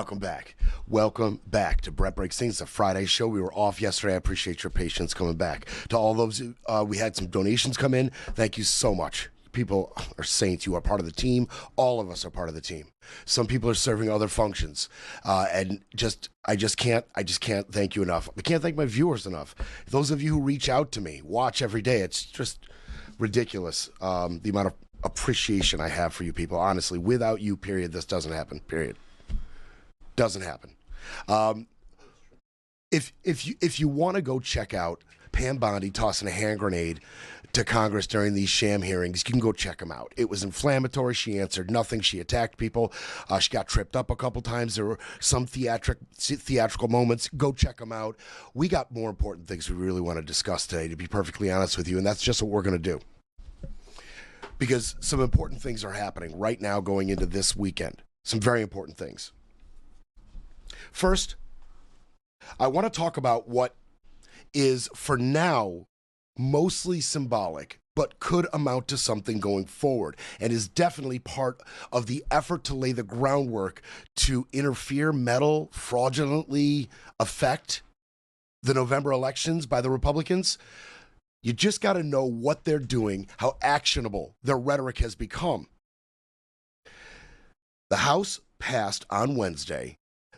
Welcome back. Welcome back to Brett Breaks Things, the Friday show. We were off yesterday. I appreciate your patience coming back. To all those, we had some donations come in. Thank you so much. People are saints. You are part of the team. All of us are part of the team. Some people are serving other functions, and I just can't thank you enough. I can't thank my viewers enough. Those of you who reach out to me, watch every day. It's just ridiculous, the amount of appreciation I have for you people. Honestly, without you, period, this doesn't happen. Period. Doesn't happen. If you want to go check out Pam Bondi tossing a hand grenade to Congress during these sham hearings, you can go check them out. It was inflammatory. She answered nothing. She attacked people. She got tripped up a couple times. There were some theatrical moments. Go check them out. We got more important things we really want to discuss today, to be perfectly honest with you, and that's just what we're going to do. Because some important things are happening right now going into this weekend. Some very important things. First, I want to talk about what is, for now, mostly symbolic, but could amount to something going forward, and is definitely part of the effort to lay the groundwork to interfere, meddle, fraudulently affect the November elections by the Republicans. You just got to know what they're doing, how actionable their rhetoric has become. The House passed on Wednesday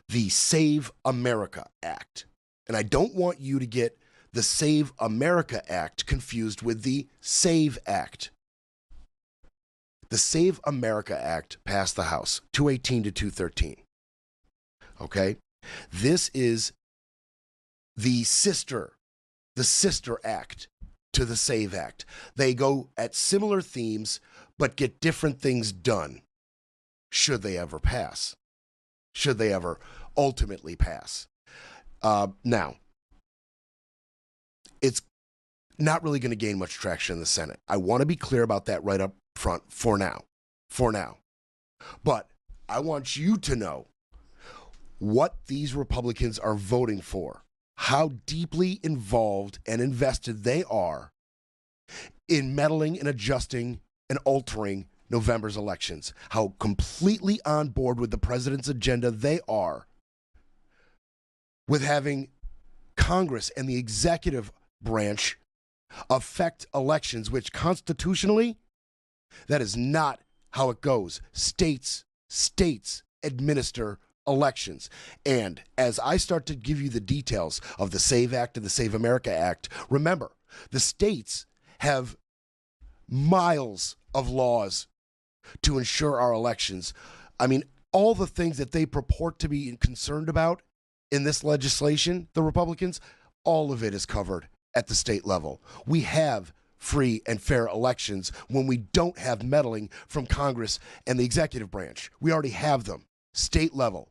the Save America Act. And I don't want you to get the Save America Act confused with the SAVE Act. The Save America Act passed the House, 218 to 213. Okay? This is the sister act to the SAVE Act. They go at similar themes, but get different things done, should they ever pass. Should they ever ultimately pass. Now, it's not really going to gain much traction in the Senate. I want to be clear about that right up front for now. But I want you to know what these Republicans are voting for, how deeply involved and invested they are in meddling and adjusting and altering November's elections, how completely on board with the president's agenda they are with having Congress and the executive branch affect elections, which constitutionally, that is not how it goes. States administer elections. And as I start to give you the details of the SAVE Act and the Save America Act, remember, the states have miles of laws to ensure our elections. I mean, all the things that they purport to be concerned about in this legislation, the Republicans, all of it is covered at the state level. We have free and fair elections when we don't have meddling from Congress and the executive branch. We already have them, state level.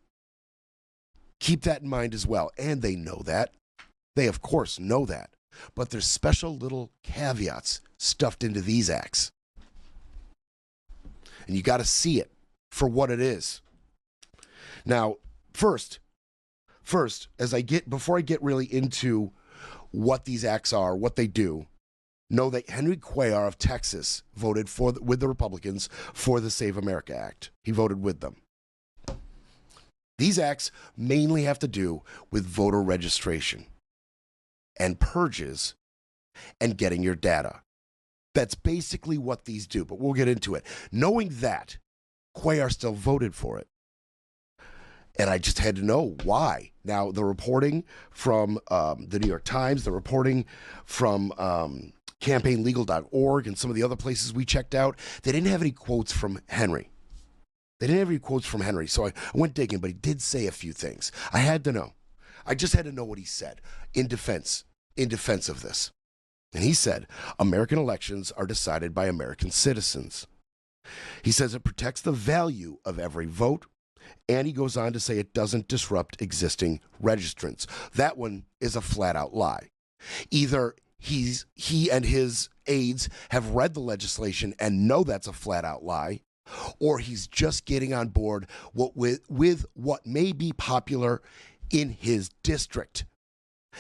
Keep that in mind as well. And they know that. They, of course, know that. But there's special little caveats stuffed into these acts. And you got to see it for what it is. Now, first, before I get really into what these acts are, what they do, know that Henry Cuellar of Texas voted with the Republicans for the Save America Act. He voted with them. These acts mainly have to do with voter registration and purges and getting your data. That's basically what these do, but we'll get into it. Knowing that, Cuellar still voted for it. And I just had to know why. Now, the reporting from the New York Times, the reporting from campaignlegal.org and some of the other places we checked out, they didn't have any quotes from Henry. So I went digging, but he did say a few things. I had to know. I just had to know what he said in defense of this. And he said, American elections are decided by American citizens. He says it protects the value of every vote. And he goes on to say it doesn't disrupt existing registrants. That one is a flat out lie. Either he and his aides have read the legislation and know that's a flat out lie, or he's just getting on board with what may be popular in his district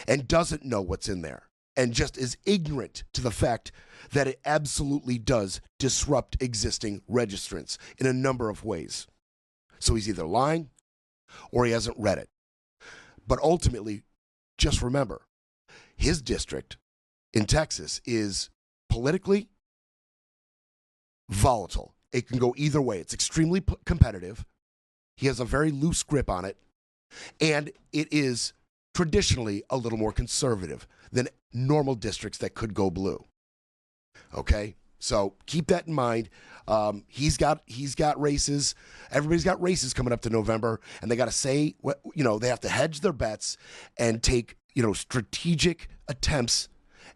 and doesn't know what's in there and just is ignorant to the fact that it absolutely does disrupt existing registrants in a number of ways. So he's either lying or he hasn't read it. But ultimately, just remember, his district in Texas is politically volatile. It can go either way. It's extremely competitive. He has a very loose grip on it. And it is traditionally a little more conservative than normal districts that could go blue. Okay? So keep that in mind. He's got races. Everybody's got races coming up to November, and they got to say, they have to hedge their bets and take, strategic attempts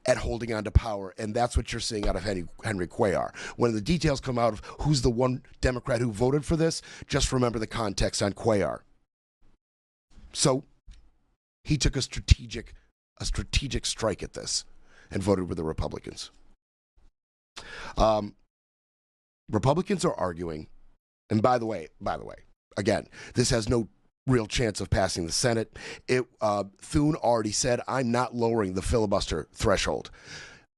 at holding on to power, and that's what you're seeing out of Henry Cuellar. When the details come out of who's the one Democrat who voted for this, just remember the context on Cuellar. So he took a strategic strike at this and voted with the Republicans. Republicans are arguing, and by the way, again, this has no real chance of passing the Senate. Thune already said, I'm not lowering the filibuster threshold.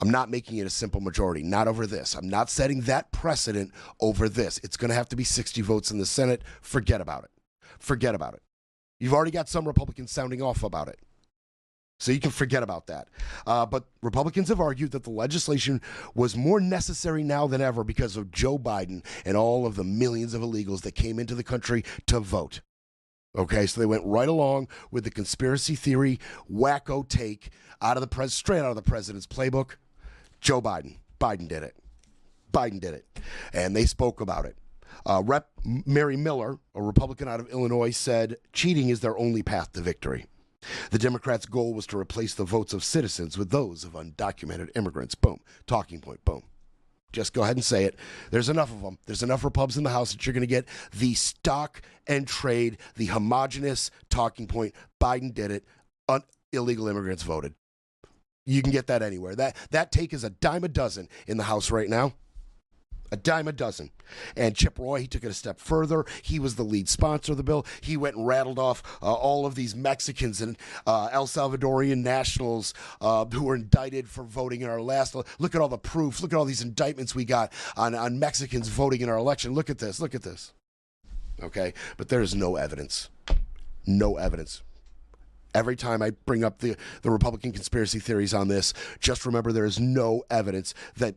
I'm not making it a simple majority, not over this. I'm not setting that precedent over this. It's going to have to be 60 votes in the Senate. Forget about it. You've already got some Republicans sounding off about it. So you can forget about that. But Republicans have argued that the legislation was more necessary now than ever because of Joe Biden and all of the millions of illegals that came into the country to vote. Okay, so they went right along with the conspiracy theory wacko take straight out of the president's playbook. Joe Biden. Biden did it. And they spoke about it. Rep. Mary Miller, a Republican out of Illinois, said cheating is their only path to victory. The Democrats' goal was to replace the votes of citizens with those of undocumented immigrants. Boom. Talking point. Boom. Just go ahead and say it. There's enough of them. There's enough Repubs in the House that you're going to get the stock and trade, the homogenous talking point. Biden did it. Illegal immigrants voted. You can get that anywhere. That take is a dime a dozen in the House right now. A dime a dozen. And Chip Roy, he took it a step further. He was the lead sponsor of the bill. He went and rattled off all of these Mexicans and El Salvadorian nationals who were indicted for voting in our last. Look at all the proof. Look at all these indictments we got on Mexicans voting in our election. Look at this. Okay? But there's no evidence. No evidence. Every time I bring up the Republican conspiracy theories on this, just remember there is no evidence that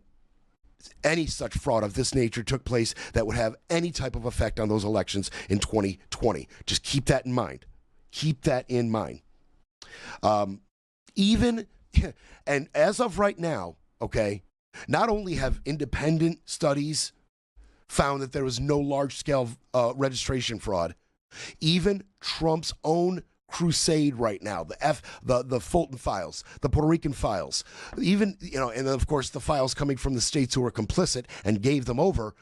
any such fraud of this nature took place that would have any type of effect on those elections in 2020. Just keep that in mind. And as of right now, okay, not only have independent studies found that there was no large-scale registration fraud, even Trump's own crusade right now, the Fulton files, the Puerto Rican files, even, and of course the files coming from the states who were complicit and gave them over,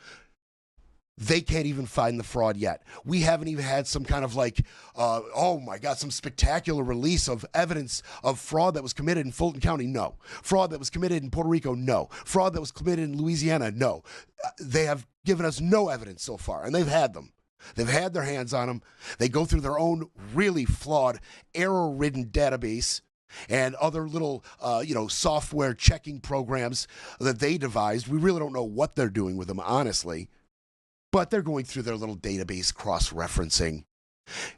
they can't even find the fraud yet. We haven't even had some kind of some spectacular release of evidence of fraud that was committed in Fulton County. No. Fraud that was committed in Puerto Rico. No. Fraud that was committed in Louisiana. No. They have given us no evidence so far, and they've had them. They've had their hands on them. They go through their own really flawed, error-ridden database and other little, software checking programs that they devised. We really don't know what they're doing with them, honestly. But they're going through their little database cross-referencing.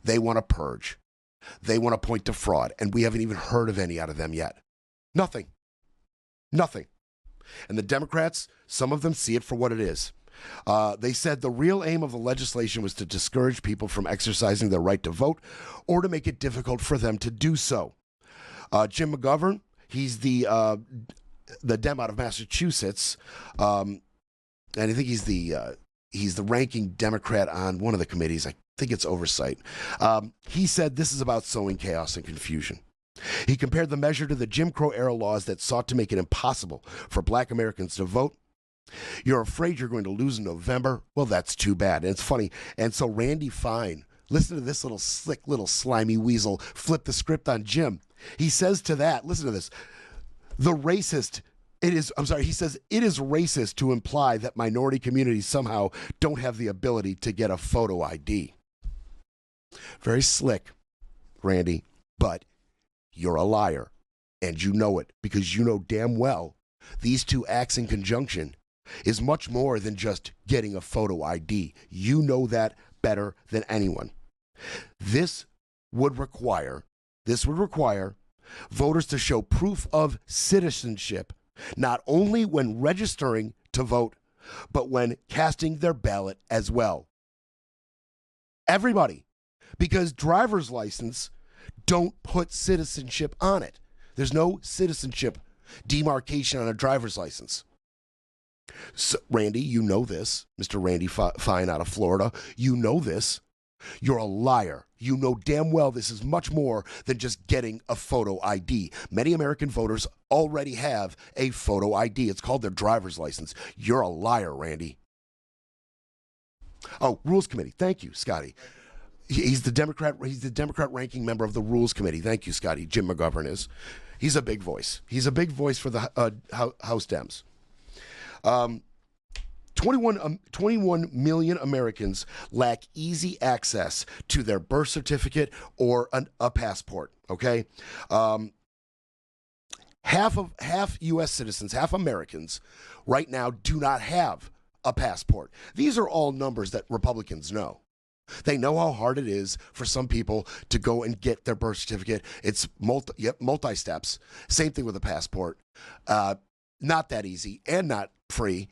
They want to purge. They want to point to fraud, and we haven't even heard of any out of them yet. Nothing. And the Democrats, some of them see it for what it is. They said the real aim of the legislation was to discourage people from exercising their right to vote or to make it difficult for them to do so. Jim McGovern, he's the Dem out of Massachusetts, and I think he's the ranking Democrat on one of the committees. I think it's oversight. He said this is about sowing chaos and confusion. He compared the measure to the Jim Crow era laws that sought to make it impossible for Black Americans to vote. You're afraid you're going to lose in November? Well, that's too bad. And it's funny. And so Randy Fine, listen to this little slick, little slimy weasel flip the script on Jim. He says to that, listen to this, he says, it is racist to imply that minority communities somehow don't have the ability to get a photo ID. Very slick, Randy, but you're a liar. And you know it because you know damn well these two acts in conjunction is much more than just getting a photo ID. You know that better than anyone. This would require voters to show proof of citizenship, not only when registering to vote, but when casting their ballot as well. Everybody, because driver's license don't put citizenship on it. There's no citizenship demarcation on a driver's license. So, Randy, you know this. Mr. Randy Fine out of Florida, you know this. You're a liar. You know damn well this is much more than just getting a photo ID. Many American voters already have a photo ID. It's called their driver's license. You're a liar, Randy. Oh, Rules Committee. Thank you, Scotty. He's the Democrat ranking member of the Rules Committee. Thank you, Scotty. Jim McGovern is. He's a big voice. He's a big voice for the House Dems. 21 million Americans lack easy access to their birth certificate or a passport, okay? Half U.S. citizens, half Americans right now do not have a passport. These are all numbers that Republicans know. They know how hard it is for some people to go and get their birth certificate. It's multi-steps. Same thing with a passport. Not that easy and not free.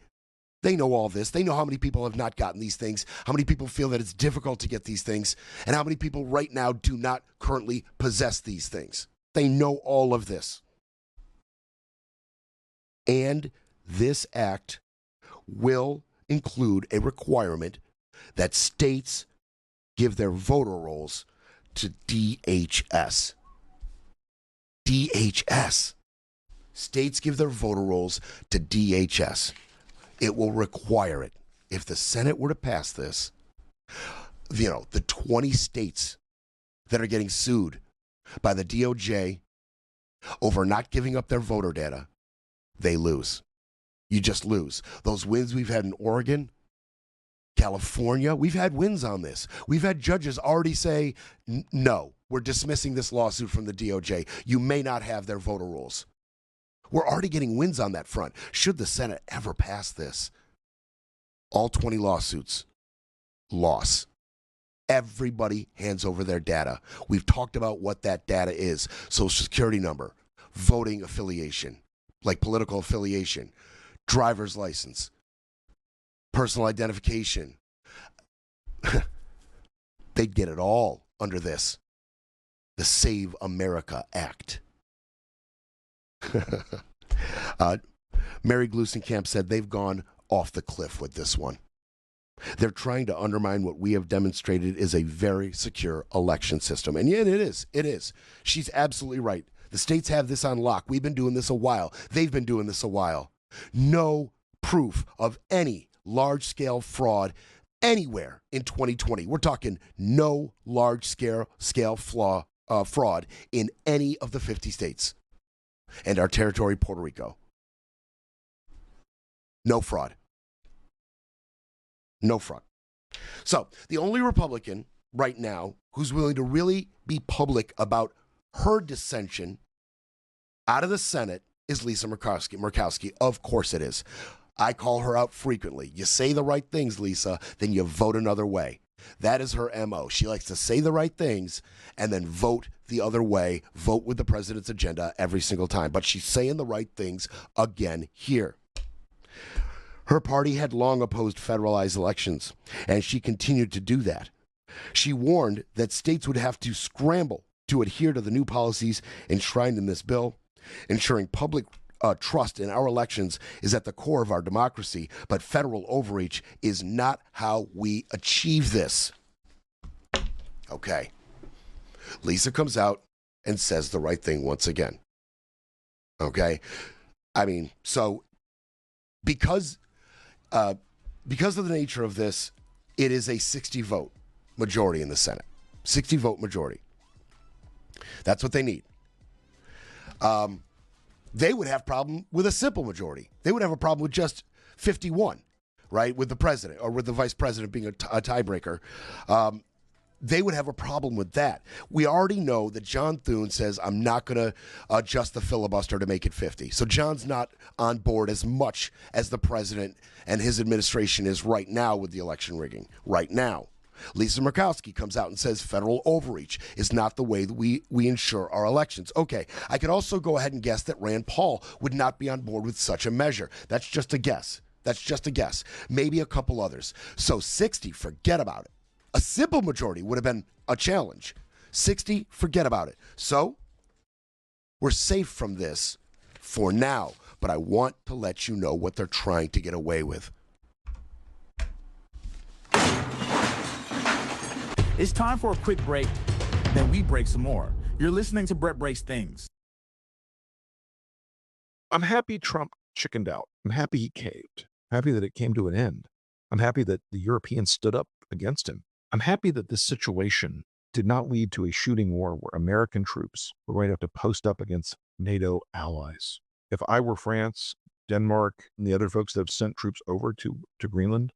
They know all this. They know how many people have not gotten these things, how many people feel that it's difficult to get these things, and how many people right now do not currently possess these things. They know all of this. And this act will include a requirement that states give their voter rolls to DHS. DHS. States give their voter rolls to DHS. It will require it. If the Senate were to pass this, the 20 states that are getting sued by the DOJ over not giving up their voter data, they lose. You just lose. Those wins we've had in Oregon, California, we've had wins on this. We've had judges already say, no, we're dismissing this lawsuit from the DOJ. You may not have their voter rolls. We're already getting wins on that front. Should the Senate ever pass this, all 20 lawsuits, loss. Everybody hands over their data. We've talked about what that data is. Social Security number, voting affiliation, like political affiliation, driver's license, personal identification. They'd get it all under this, the Save America Act. Mary Glusenkamp said they've gone off the cliff with this one. They're trying to undermine what we have demonstrated is a very secure election system. And yet it is. It is. She's absolutely right. The states have this on lock. We've been doing this a while. They've been doing this a while. No proof of any large-scale fraud anywhere in 2020. We're talking no large-scale fraud in any of the 50 states. And our territory, Puerto Rico. No fraud. No fraud. So the only Republican right now who's willing to really be public about her dissension out of the Senate is Lisa Murkowski. Of course it is. I call her out frequently. You say the right things, Lisa, then you vote another way. That is her MO. She likes to say the right things and then vote the other way, vote with the president's agenda every single time. But she's saying the right things again here. Her party had long opposed federalized elections, and she continued to do that. She warned that states would have to scramble to adhere to the new policies enshrined in this bill, ensuring public trust in our elections is at the core of our democracy, but federal overreach is not how we achieve this. Okay. Lisa comes out and says the right thing once again. Okay? I mean, so because of the nature of this, it is a 60-vote majority in the Senate. 60-vote majority. That's what they need. They would have a problem with a simple majority. They would have a problem with just 51, right, with the president or with the vice president being a tiebreaker. They would have a problem with that. We already know that John Thune says, I'm not going to adjust the filibuster to make it 50. So John's not on board as much as the president and his administration is right now with the election rigging, right now. Lisa Murkowski comes out and says federal overreach is not the way that we ensure our elections. Okay, I could also go ahead and guess that Rand Paul would not be on board with such a measure. That's just a guess. That's just a guess. Maybe a couple others. So 60, forget about it. A simple majority would have been a challenge. 60, forget about it. So we're safe from this for now, but I want to let you know what they're trying to get away with. It's time for a quick break, then we break some more. You're listening to Brett Breaks Things. I'm happy Trump chickened out. I'm happy he caved. I'm happy that it came to an end. I'm happy that the Europeans stood up against him. I'm happy that this situation did not lead to a shooting war where American troops were going to have to post up against NATO allies. If I were France, Denmark, and the other folks that have sent troops over to Greenland,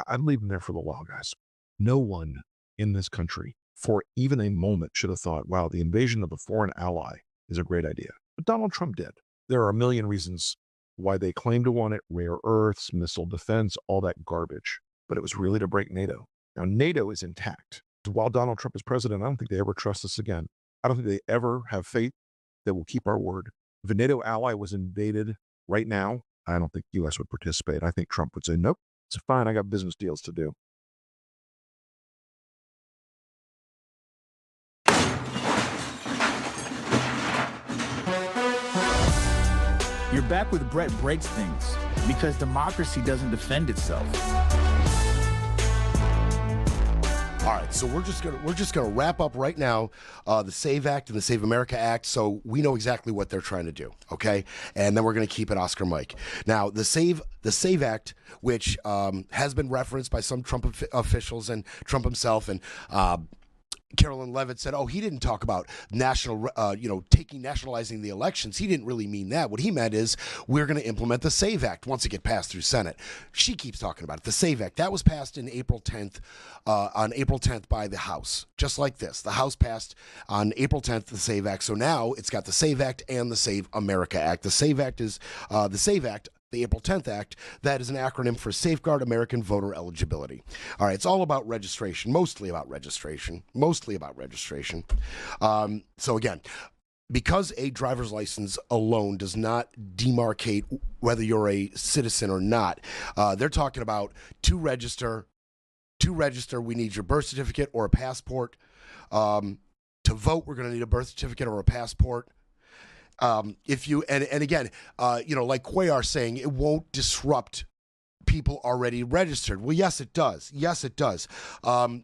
I'd leave them there for the law, guys. No one in this country for even a moment should have thought, wow, the invasion of a foreign ally is a great idea. But Donald Trump did. There are a million reasons why they claim to want it: rare earths, missile defense, all that garbage. But it was really to break NATO. Now, NATO is intact. While Donald Trump is president, I don't think they ever trust us again. I don't think they ever have faith that we'll keep our word. If a NATO ally was invaded right now, I don't think the U.S. would participate. I think Trump would say, nope, it's fine. I got business deals to do. You're back with Brett Breaks Things, because democracy doesn't defend itself. All right, so we're just gonna wrap up right now the SAVE Act and the Save America Act, so we know exactly what they're trying to do, okay? And then we're gonna keep it Oscar Mike. Now, the Save Act, which has been referenced by some Trump officials and Trump himself, and Carolyn Levitt said, oh, he didn't talk about nationalizing the elections. He didn't really mean that. What he meant is we're going to implement the SAVE Act once it gets passed through Senate. She keeps talking about it. The SAVE Act, that was passed in April 10th, on April 10th by the House, just like this. The House passed on April 10th the SAVE Act. So now it's got the SAVE Act and the Save America Act. The SAVE Act is the SAVE Act. The April 10th Act, that is an acronym for Safeguard American Voter Eligibility. All right, it's all about registration, mostly about registration. So again, because a driver's license alone does not demarcate whether you're a citizen or not, they're talking about to register, we need your birth certificate or a passport. To vote, we're going to need a birth certificate or a passport. If you, and again, like Cuellar saying, it won't disrupt people already registered. Well, yes, it does. When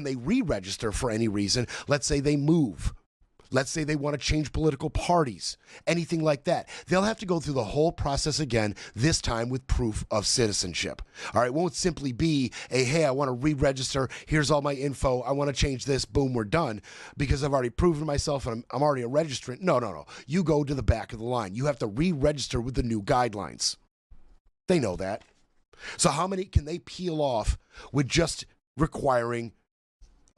they re-register for any reason, let's say they move, let's say they want to change political parties, anything like that, they'll have to go through the whole process again, this time with proof of citizenship. All right, it won't simply be hey, I want to re-register, here's all my info, I want to change this, boom, we're done, because I've already proven myself and I'm already a registrant. No. You go to the back of the line. You have to re-register with the new guidelines. They know that. So how many can they peel off with just requiring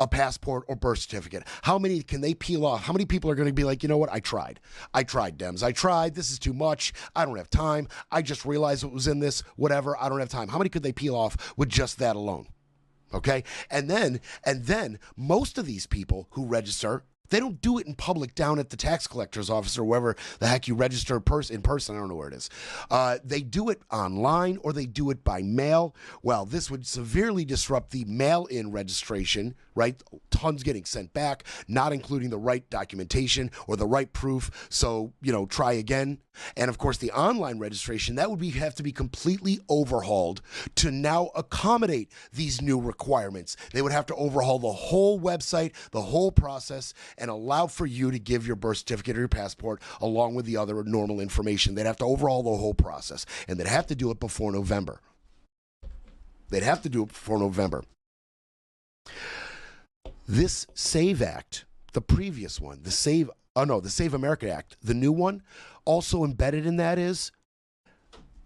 a passport or birth certificate? How many can they peel off? How many people are going to be like, you know what? I tried, Dems. I tried. This is too much. I don't have time. I just realized what was in this. Whatever. I don't have time. How many could they peel off with just that alone? Okay. And then most of these people who register, they don't do it in public down at the tax collector's office or wherever the heck you register in person. I don't know where it is. They do it online or they do it by mail. Well, this would severely disrupt the mail-in registration, right? Tons getting sent back, not including the right documentation or the right proof. So, try again. And of course, the online registration, that would have to be completely overhauled to now accommodate these new requirements. They would have to overhaul the whole website, the whole process, and allow for you to give your birth certificate or your passport along with the other normal information. They'd have to overhaul the whole process, and they'd have to do it before November. This SAVE Act, the previous one, the Save America Act, the new one, also embedded in that is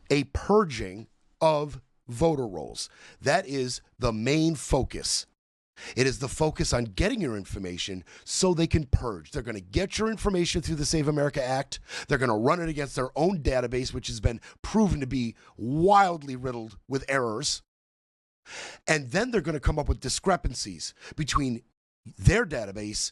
a purging of voter rolls. That is the main focus. It is the focus on getting your information so they can purge. They're going to get your information through the Save America Act. They're going to run it against their own database, which has been proven to be wildly riddled with errors. And then they're going to come up with discrepancies between their database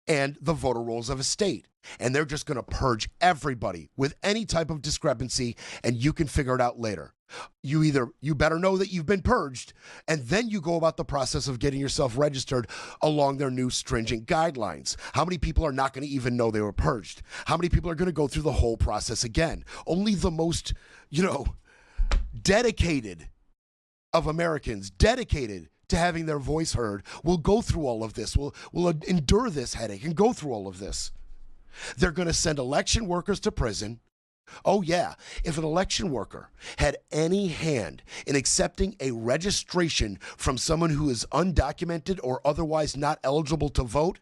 and the voter rolls of a state. And they're just going to purge everybody with any type of discrepancy, and you can figure it out later. You better know that you've been purged, and then you go about the process of getting yourself registered along their new stringent guidelines. How many people are not going to even know they were purged? How many people are going to go through the whole process again? Only the most, dedicated of Americans, dedicated to having their voice heard, will go through all of this, will endure this headache and go through all of this. They're going to send election workers to prison. Oh yeah, if an election worker had any hand in accepting a registration from someone who is undocumented or otherwise not eligible to vote,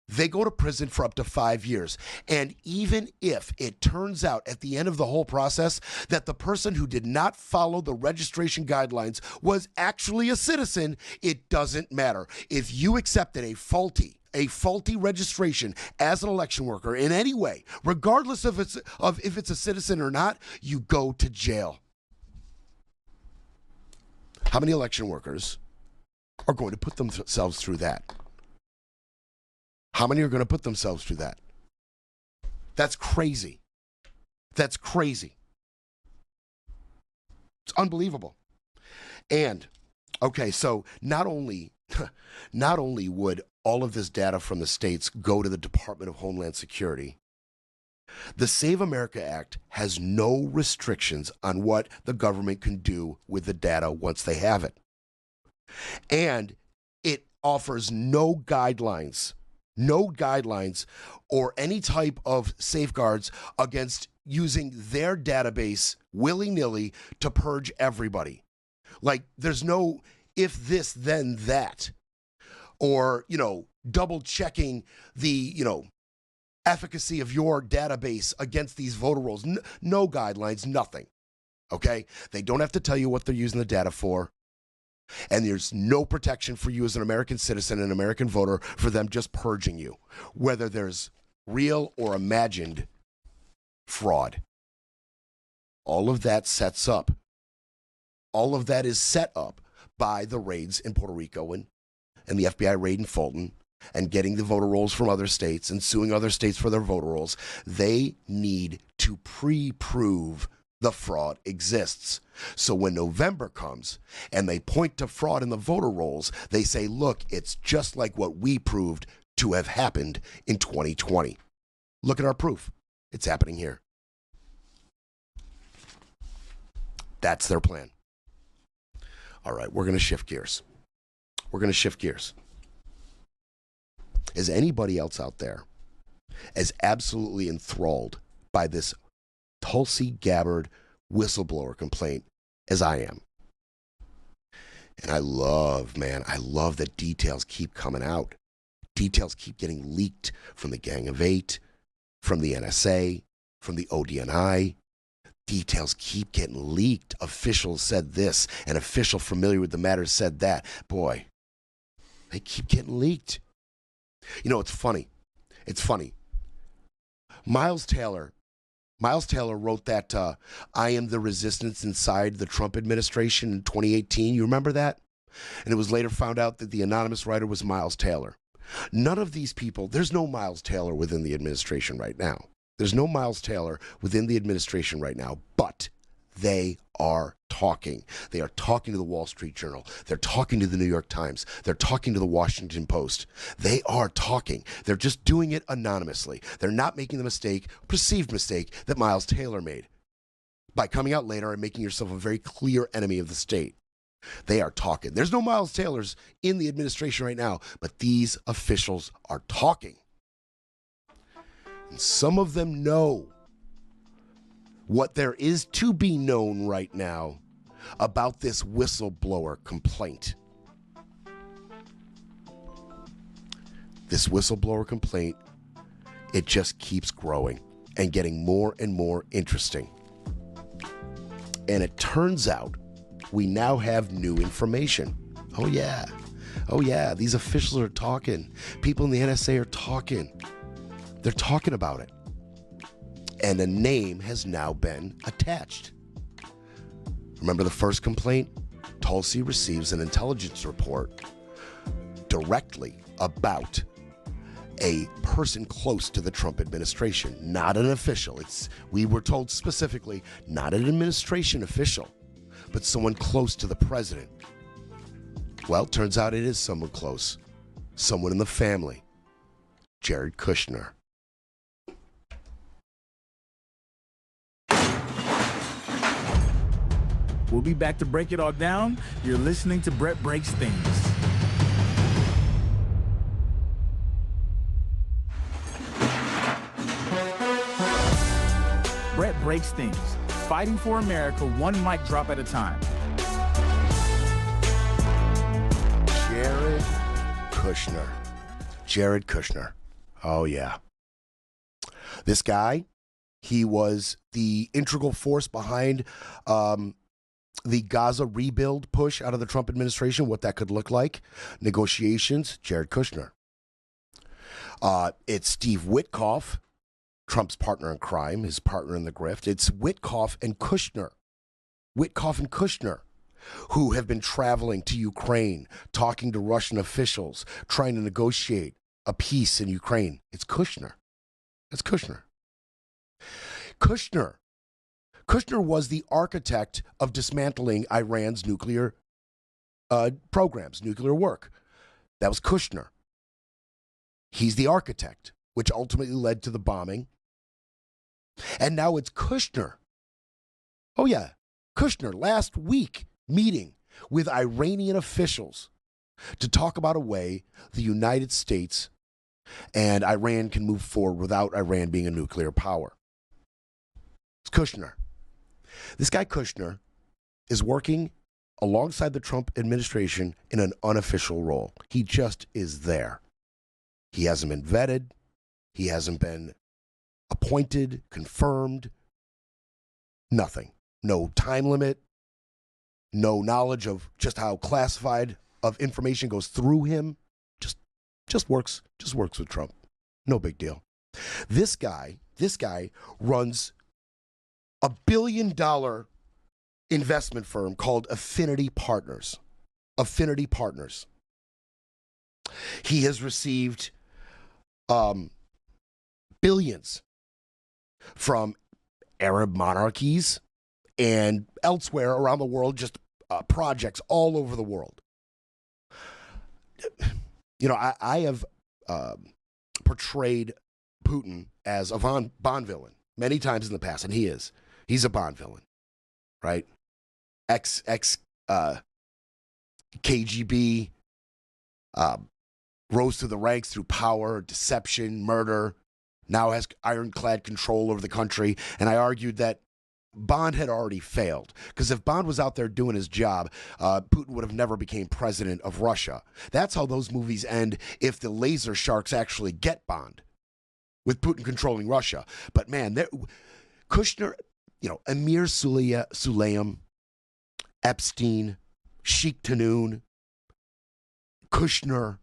they go to prison for up to 5 years. And even if it turns out at the end of the whole process that the person who did not follow the registration guidelines was actually a citizen, it doesn't matter. If you accepted a faulty registration as an election worker in any way, regardless of if it's a citizen or not, you go to jail. How many election workers are going to put themselves through that? How many are going to put themselves through that? That's crazy. That's crazy. It's unbelievable. And, okay, so not only would all of this data from the states go to the Department of Homeland Security, the Save America Act has no restrictions on what the government can do with the data once they have it. And it offers no guidelines or any type of safeguards against using their database willy-nilly to purge everybody. Like, there's no if this, then that, or, double checking the, efficacy of your database against these voter rolls. No guidelines, nothing. Okay? They don't have to tell you what they're using the data for. And there's no protection for you as an American citizen, an American voter, for them just purging you, whether there's real or imagined fraud. All of that is set up by the raids in Puerto Rico and the FBI raid in Fulton and getting the voter rolls from other states and suing other states for their voter rolls. They need to pre-prove the fraud exists. So when November comes and they point to fraud in the voter rolls, they say, look, it's just like what we proved to have happened in 2020. Look at our proof. It's happening here. That's their plan. All right, we're going to shift gears. Is anybody else out there as absolutely enthralled by this Tulsi Gabbard whistleblower complaint as I am? And I love that details keep coming out. Details keep getting leaked from the Gang of Eight, from the NSA, from the ODNI. Details keep getting leaked. Officials said this, an official familiar with the matter said that. Boy, they keep getting leaked. It's funny. Miles Taylor wrote that I am the resistance inside the Trump administration in 2018. You remember that? And it was later found out that the anonymous writer was Miles Taylor. None of these people, there's no Miles Taylor within the administration right now. But they are talking. They are talking to the Wall Street Journal. They're talking to the New York Times. They're talking to the Washington Post. They are talking. They're just doing it anonymously. They're not making the perceived mistake that Miles Taylor made by coming out later and making yourself a very clear enemy of the state. They are talking. There's no Miles Taylors in the administration right now, but these officials are talking. And some of them know what there is to be known right now about this whistleblower complaint. This whistleblower complaint, it just keeps growing and getting more and more interesting. And it turns out we now have new information. Oh yeah, these officials are talking. People in the NSA are talking. They're talking about it. And a name has now been attached. Remember the first complaint? Tulsi receives an intelligence report directly about a person close to the Trump administration, not an official. We were told specifically, not an administration official, but someone close to the president. Well, turns out it is someone close, someone in the family, Jared Kushner. We'll be back to break it all down. You're listening to Brett Breaks Things. Brett Breaks Things. Fighting for America, one mic drop at a time. Jared Kushner. Jared Kushner. Oh, yeah. This guy, he was the integral force behind the Gaza rebuild push out of the Trump administration, what that could look like. Negotiations, Jared Kushner. It's Steve Witkoff, Trump's partner in crime, his partner in the grift. It's Witkoff and Kushner, who have been traveling to Ukraine, talking to Russian officials, trying to negotiate a peace in Ukraine. It's Kushner. That's Kushner. Kushner was the architect of dismantling Iran's nuclear programs, nuclear work. That was Kushner. He's the architect, which ultimately led to the bombing. And now it's Kushner. Oh, yeah. Kushner last week meeting with Iranian officials to talk about a way the United States and Iran can move forward without Iran being a nuclear power. It's Kushner. This guy Kushner is working alongside the Trump administration in an unofficial role. He just is there. He hasn't been vetted. He hasn't been appointed, confirmed. Nothing. No time limit. No knowledge of just how classified of information goes through him. Just works with Trump. No big deal. This guy runs a $1 billion investment firm called Affinity Partners. Affinity Partners. He has received billions from Arab monarchies and elsewhere around the world, just projects all over the world. You know, I have portrayed Putin as a Bond villain many times in the past, and he's a Bond villain, right? Ex KGB, rose through the ranks through power, deception, murder, now has ironclad control over the country. And I argued that Bond had already failed, because if Bond was out there doing his job, Putin would have nenever became president of Russia. That's how those movies end if the laser sharks actually get Bond, with Putin controlling Russia. But man, Kushner, Emir Sulaim, Epstein, Sheikh Tanoon, Kushner.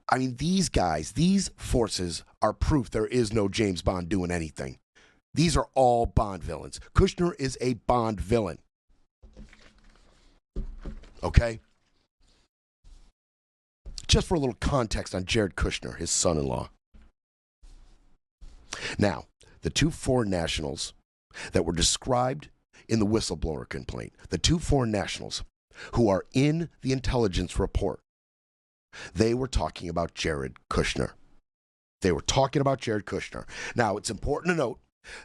I mean, these guys, these forces are proof there is no James Bond doing anything. These are all Bond villains. Kushner is a Bond villain. Okay? Just for a little context on Jared Kushner, his son-in-law. Now, the two foreign nationals that were described in the whistleblower complaint, the two foreign nationals who are in the intelligence report, they were talking about Jared Kushner. They were talking about Jared Kushner. Now, it's important to note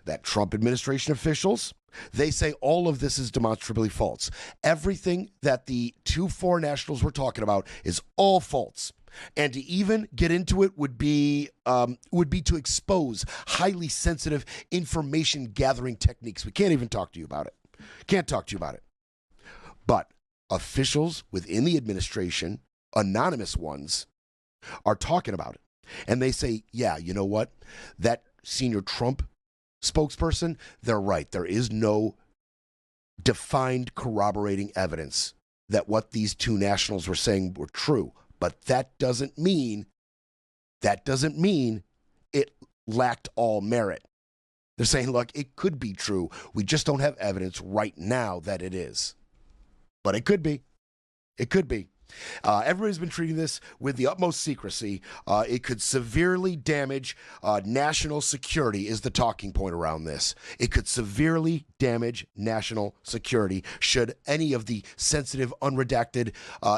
that Trump administration officials, they say all of this is demonstrably false. Everything that the two foreign nationals were talking about is all false. And to even get into it would be to expose highly sensitive information gathering techniques. We can't even talk to you about it. Can't talk to you about it. But officials within the administration, anonymous ones, are talking about it. And they say, yeah, you know what? That senior Trump spokesperson, they're right. There is no defined corroborating evidence that what these two nationals were saying were true. But that doesn't mean it lacked all merit. They're saying, look, it could be true. We just don't have evidence right now that it is. but it could be. It could be. Everybody's been treating this with the utmost secrecy. It could severely damage national security is the talking point around this. It could severely damage national security should any of the sensitive, unredacted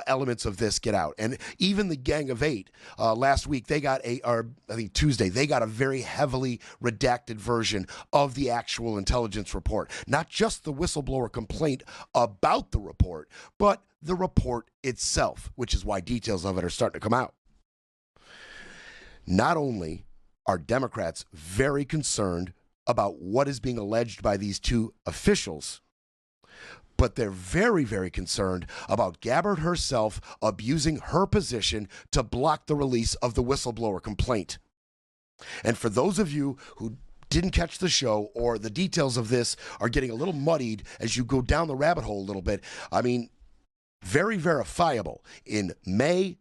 elements of this get out. And even the Gang of Eight, last week, they got I think Tuesday, they got a very heavily redacted version of the actual intelligence report. Not just the whistleblower complaint about the report, but the report itself, which is why details of it are starting to come out. Not only are Democrats very concerned about what is being alleged by these two officials, but they're very, very concerned about Gabbard herself abusing her position to block the release of the whistleblower complaint. And for those of you who didn't catch the show, or the details of this are getting a little muddied as you go down the rabbit hole a little bit, I mean, very verifiable. In May,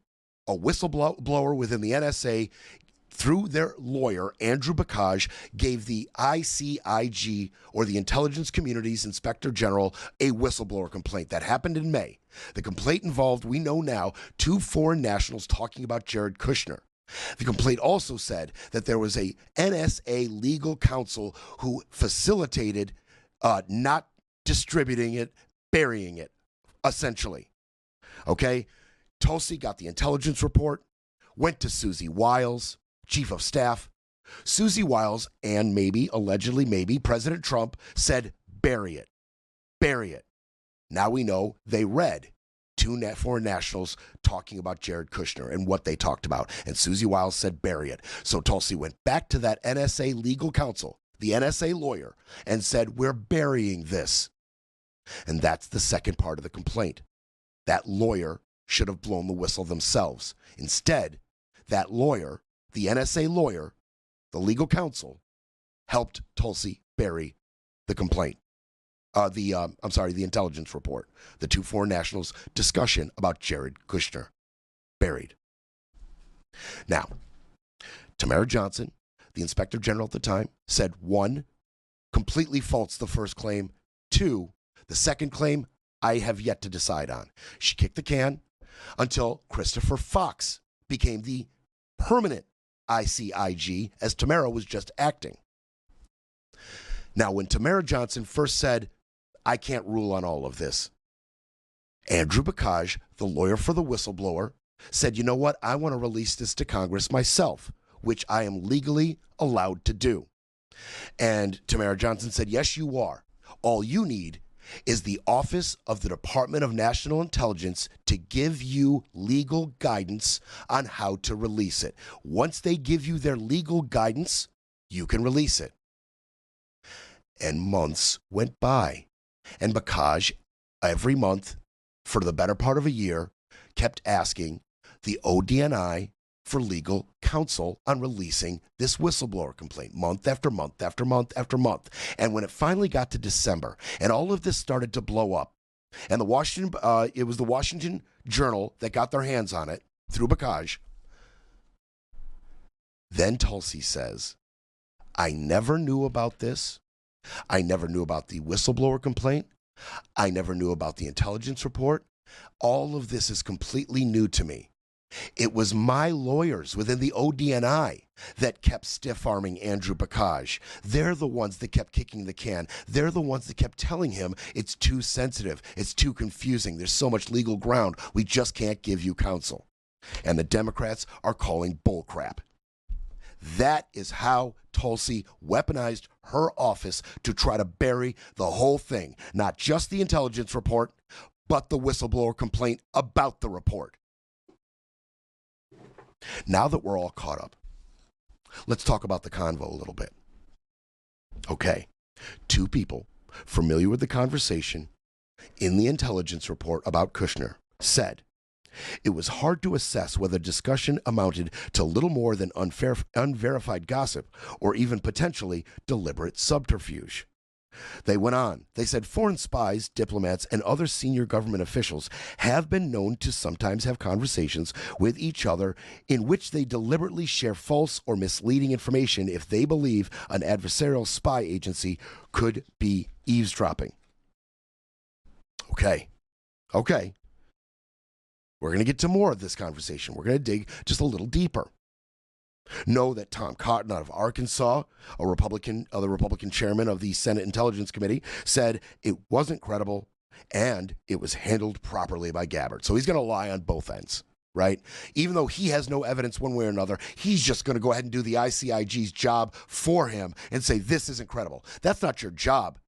a whistleblower within the NSA, through their lawyer, Andrew Bakaj, gave the ICIG, or the Intelligence Community's Inspector General, a whistleblower complaint. That happened in May. The complaint involved, we know now, 2 foreign nationals talking about Jared Kushner. The complaint also said that there was a NSA legal counsel who facilitated not distributing it, burying it, essentially. Okay? Tulsi got the intelligence report, went to Susie Wiles, chief of staff. Susie Wiles and allegedly President Trump said, bury it. Bury it. Now we know they read 2 foreign nationals talking about Jared Kushner and what they talked about. And Susie Wiles said, bury it. So Tulsi went back to that NSA legal counsel, the NSA lawyer, and said, we're burying this. And that's the second part of the complaint. That lawyer should have blown the whistle themselves. Instead, that lawyer, the NSA lawyer, the legal counsel, helped Tulsi bury the complaint. The intelligence report. The 2 foreign nationals' discussion about Jared Kushner. Buried. Now, Tamara Johnson, the Inspector General at the time, said 1, completely false the first claim. 2, the second claim, I have yet to decide on. She kicked the can until Christopher Fox became the permanent ICIG, as Tamara was just acting. Now, when Tamara Johnson first said, I can't rule on all of this, Andrew Bakaj, the lawyer for the whistleblower, said, you know what? I want to release this to Congress myself, which I am legally allowed to do. And Tamara Johnson said, yes, you are. All you need is the Office of the Department of National Intelligence to give you legal guidance on how to release it. Once they give you their legal guidance, you can release it. And months went by. And Bakaj, every month, for the better part of a year, kept asking the ODNI for legal counsel on releasing this whistleblower complaint, month after month after month after month. And when it finally got to December, and all of this started to blow up, and it was the Washington Journal that got their hands on it through Bakaj, then Tulsi says, I never knew about this. I never knew about the whistleblower complaint. I never knew about the intelligence report. All of this is completely new to me. It was my lawyers within the ODNI that kept stiff-arming Andrew Bakaj. They're the ones that kept kicking the can. They're the ones that kept telling him it's too sensitive, it's too confusing, there's so much legal ground, we just can't give you counsel. And the Democrats are calling bullcrap. That is how Tulsi weaponized her office to try to bury the whole thing. Not just the intelligence report, but the whistleblower complaint about the report. Now that we're all caught up, let's talk about the convo a little bit. Okay, 2 people familiar with the conversation in the intelligence report about Kushner said, it was hard to assess whether discussion amounted to little more than unverified gossip or even potentially deliberate subterfuge. They went on. They said foreign spies, diplomats, and other senior government officials have been known to sometimes have conversations with each other in which they deliberately share false or misleading information if they believe an adversarial spy agency could be eavesdropping. Okay. Okay. We're going to get to more of this conversation. We're going to dig just a little deeper. Know that Tom Cotton out of Arkansas, the Republican chairman of the Senate Intelligence Committee, said it wasn't credible and it was handled properly by Gabbard. So he's going to lie on both ends, right? Even though he has no evidence one way or another, he's just going to go ahead and do the ICIG's job for him and say, this isn't credible. That's not your job.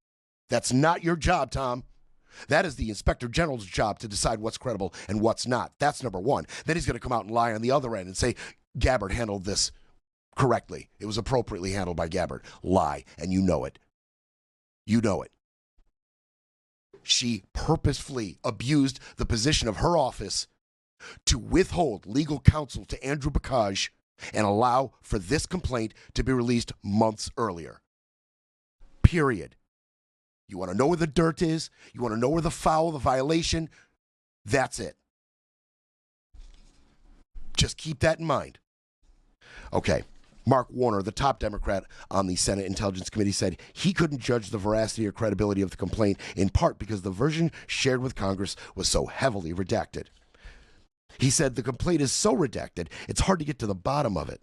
That's not your job, Tom. That is the Inspector General's job to decide what's credible and what's not. That's number one. Then he's going to come out and lie on the other end and say, Gabbard handled this correctly. It was appropriately handled by Gabbard. Lie, and you know it. You know it. She purposefully abused the position of her office to withhold legal counsel to Andrew Bakaj and allow for this complaint to be released months earlier. Period. You want to know where the dirt is? You want to know where the foul, the violation? That's it. Just keep that in mind. Okay. Mark Warner, the top Democrat on the Senate Intelligence Committee, said he couldn't judge the veracity or credibility of the complaint, in part because the version shared with Congress was so heavily redacted. He said the complaint is so redacted, it's hard to get to the bottom of it.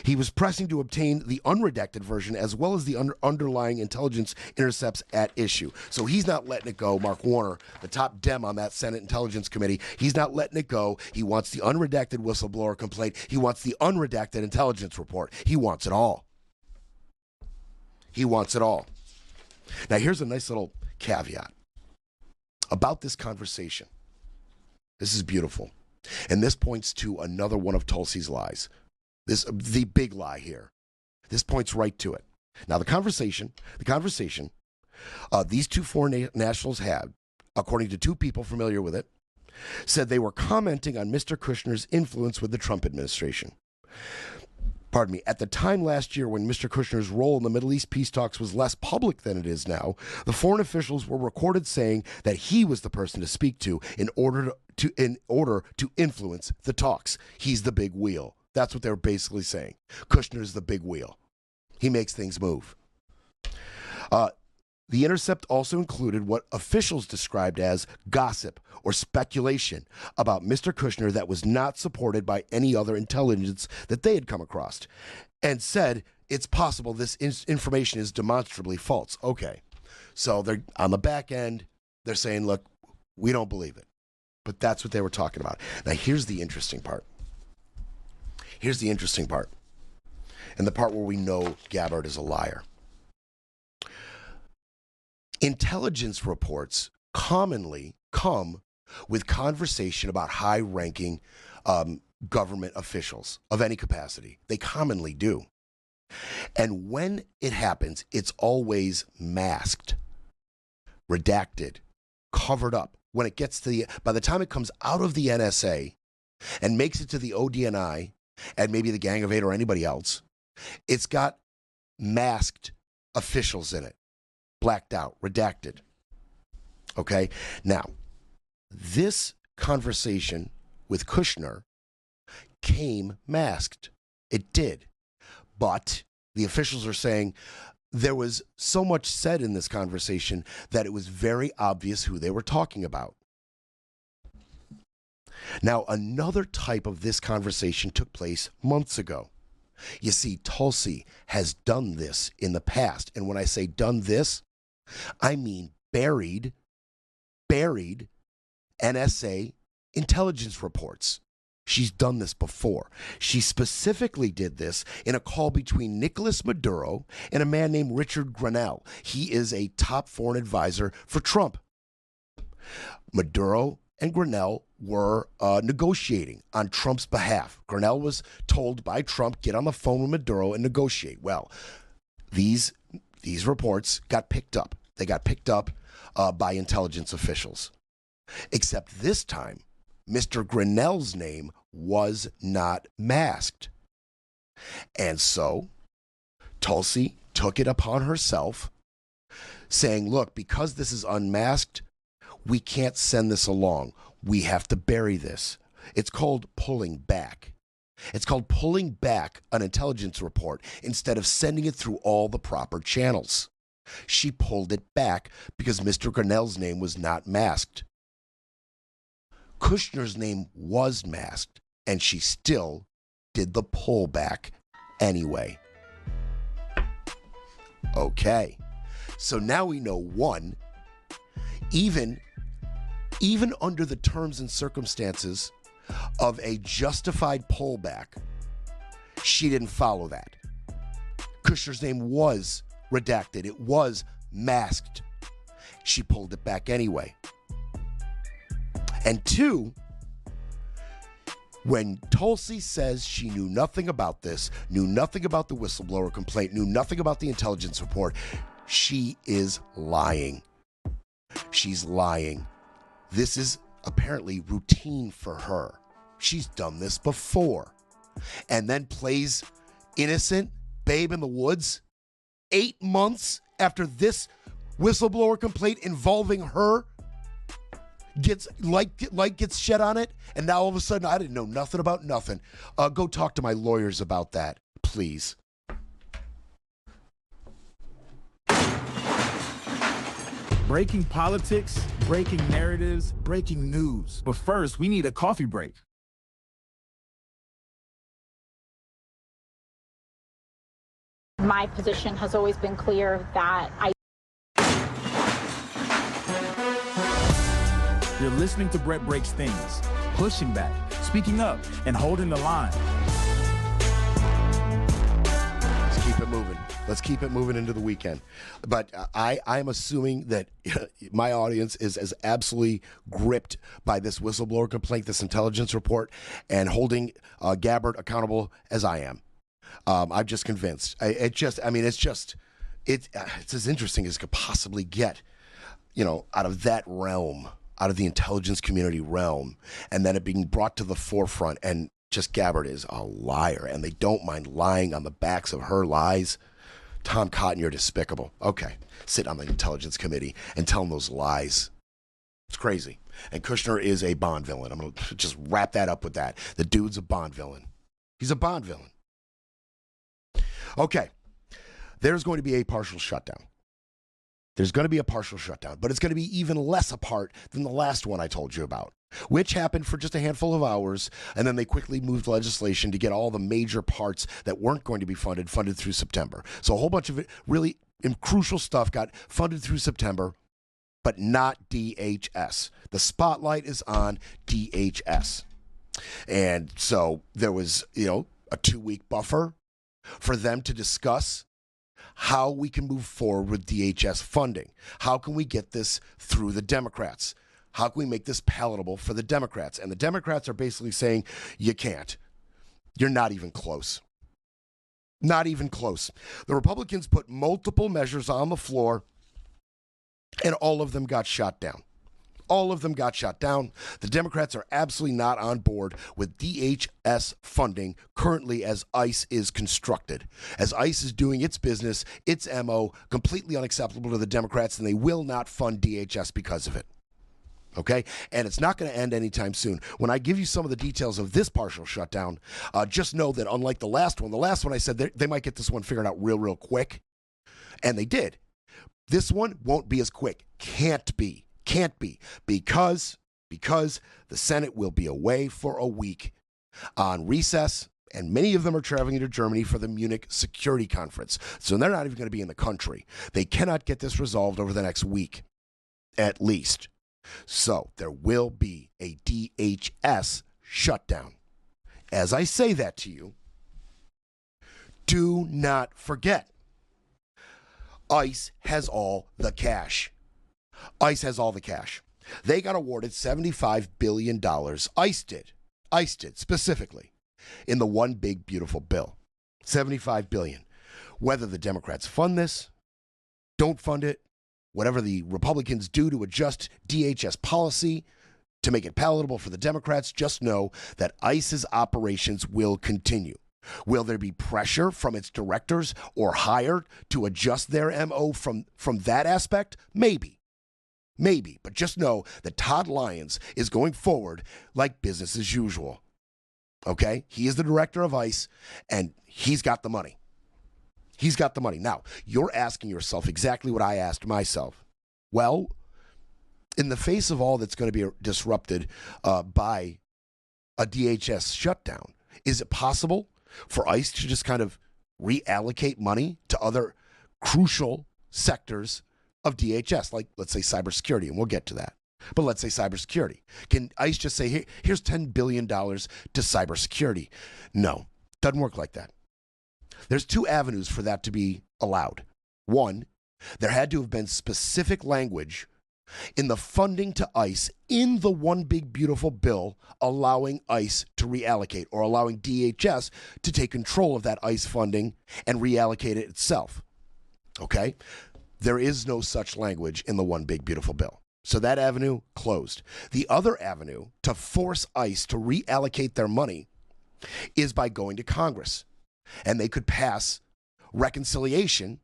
He was pressing to obtain the unredacted version as well as the underlying intelligence intercepts at issue. So he's not letting it go. Mark Warner, the top Dem on that Senate Intelligence Committee, he's not letting it go. He wants the unredacted whistleblower complaint. He wants the unredacted intelligence report. He wants it all. He wants it all. Now, here's a nice little caveat about this conversation. This is beautiful. And this points to another one of Tulsi's lies. The big lie here. This points right to it. Now, the conversation these two foreign nationals had, according to two people familiar with it, said they were commenting on Mr. Kushner's influence with the Trump administration. Pardon me. At the time last year when Mr. Kushner's role in the Middle East peace talks was less public than it is now, the foreign officials were recorded saying that he was the person to speak to in order to influence the talks. He's the big wheel. That's what they were basically saying. Kushner's the big wheel. He makes things move. The intercept also included what officials described as gossip or speculation about Mr. Kushner that was not supported by any other intelligence that they had come across, and said it's possible this information is demonstrably false. Okay, so they're on the back end. They're saying, look, we don't believe it. But that's what they were talking about. Now, here's the interesting part. Here's the interesting part, and the part where we know Gabbard is a liar. Intelligence reports commonly come with conversation about high-ranking government officials of any capacity. They commonly do. And when it happens, it's always masked, redacted, covered up. When it gets to by the time it comes out of the NSA and makes it to the ODNI, and maybe the Gang of Eight or anybody else, it's got masked officials in it, blacked out, redacted. Okay? Now, this conversation with Kushner came masked. It did. But the officials are saying there was so much said in this conversation that it was very obvious who they were talking about. Now, another type of this conversation took place months ago. You see, Tulsi has done this in the past. And when I say done this, I mean buried NSA intelligence reports. She's done this before. She specifically did this in a call between Nicolas Maduro and a man named Richard Grenell. He is a top foreign advisor for Trump. Maduro and Grenell were negotiating on Trump's behalf. Grenell was told by Trump, get on the phone with Maduro and negotiate. Well, these reports got picked up. They got picked up by intelligence officials. Except this time, Mr. Grenell's name was not masked. And so Tulsi took it upon herself, saying, look, because this is unmasked, we can't send this along. We have to bury this. It's called pulling back. It's called pulling back an intelligence report instead of sending it through all the proper channels. She pulled it back because Mr. Grenell's name was not masked. Kushner's name was masked, and she still did the pullback anyway. Okay, so now we know, one, even under the terms and circumstances of a justified pullback, she didn't follow that. Kushner's name was redacted. It was masked. She pulled it back anyway. And two, when Tulsi says she knew nothing about this, knew nothing about the whistleblower complaint, knew nothing about the intelligence report, she is lying. She's lying. This is apparently routine for her. She's done this before. And then plays innocent babe in the woods 8 months after this whistleblower complaint involving her gets gets shed on it, and now all of a sudden I didn't know nothing about nothing. Go talk to my lawyers about that, please. Breaking politics, breaking narratives, breaking news. But first, we need a coffee break. My position has always been clear that You're listening to Brett Breaks Things, pushing back, speaking up, and holding the line. Let's keep it moving. Let's keep it moving into the weekend. But I'm assuming that my audience is as absolutely gripped by this whistleblower complaint, this intelligence report, and holding Gabbard accountable as I am. I'm just convinced. It's as interesting as it could possibly get, out of that realm, out of the intelligence community realm, and then it being brought to the forefront. And just Gabbard is a liar, and they don't mind lying on the backs of her lies. Tom Cotton, you're despicable. Okay, sit on the intelligence committee and tell them those lies. It's crazy. And Kushner is a Bond villain. I'm going to just wrap that up with that. The dude's a Bond villain. He's a Bond villain. Okay, there's going to be a partial shutdown. There's going to be a partial shutdown, but it's going to be even less apart than the last one I told you about, which happened for just a handful of hours, and then they quickly moved legislation to get all the major parts that weren't going to be funded through September. So a whole bunch of it, really crucial stuff got funded through September, but not DHS. The spotlight is on DHS. And so there was, a 2-week buffer for them to discuss how we can move forward with DHS funding. How can we get this through the Democrats? How can we make this palatable for the Democrats? And the Democrats are basically saying, you can't. You're not even close. Not even close. The Republicans put multiple measures on the floor, and all of them got shot down. All of them got shot down. The Democrats are absolutely not on board with DHS funding currently as ICE is constructed. As ICE is doing its business, its MO, completely unacceptable to the Democrats, and they will not fund DHS because of it. Okay? And it's not going to end anytime soon. When I give you some of the details of this partial shutdown, just know that unlike the last one I said they might get this one figured out real quick. And they did. This one won't be as quick. Can't be because the Senate will be away for a week on recess, and many of them are traveling to Germany for the Munich Security Conference. So they're not even going to be in the country. They cannot get this resolved over the next week, at least. So there will be a DHS shutdown. As I say that to you, do not forget, ICE has all the cash. ICE has all the cash. They got awarded $75 billion. ICE did specifically in the one big beautiful bill. $75 billion. Whether the Democrats fund this, don't fund it, whatever the Republicans do to adjust DHS policy to make it palatable for the Democrats, just know that ICE's operations will continue. Will there be pressure from its directors or higher to adjust their MO from that aspect? Maybe. But just know that Todd Lyons is going forward like business as usual. Okay? He is the director of ICE, and he's got the money. He's got the money. Now, you're asking yourself exactly what I asked myself. Well, In the face of all that's going to be disrupted by a DHS shutdown, is it possible for ICE to just kind of reallocate money to other crucial sectors of DHS, like, let's say, cybersecurity, and we'll get to that. But let's say cybersecurity. Can ICE just say, here's $10 billion to cybersecurity? No, doesn't work like that. There's two avenues for that to be allowed. One, there had to have been specific language in the funding to ICE in the one big beautiful bill allowing ICE to reallocate, or allowing DHS to take control of that ICE funding and reallocate it itself. Okay? There is no such language in the one big beautiful bill. So that avenue closed. The other avenue to force ICE to reallocate their money is by going to Congress. And they could pass reconciliation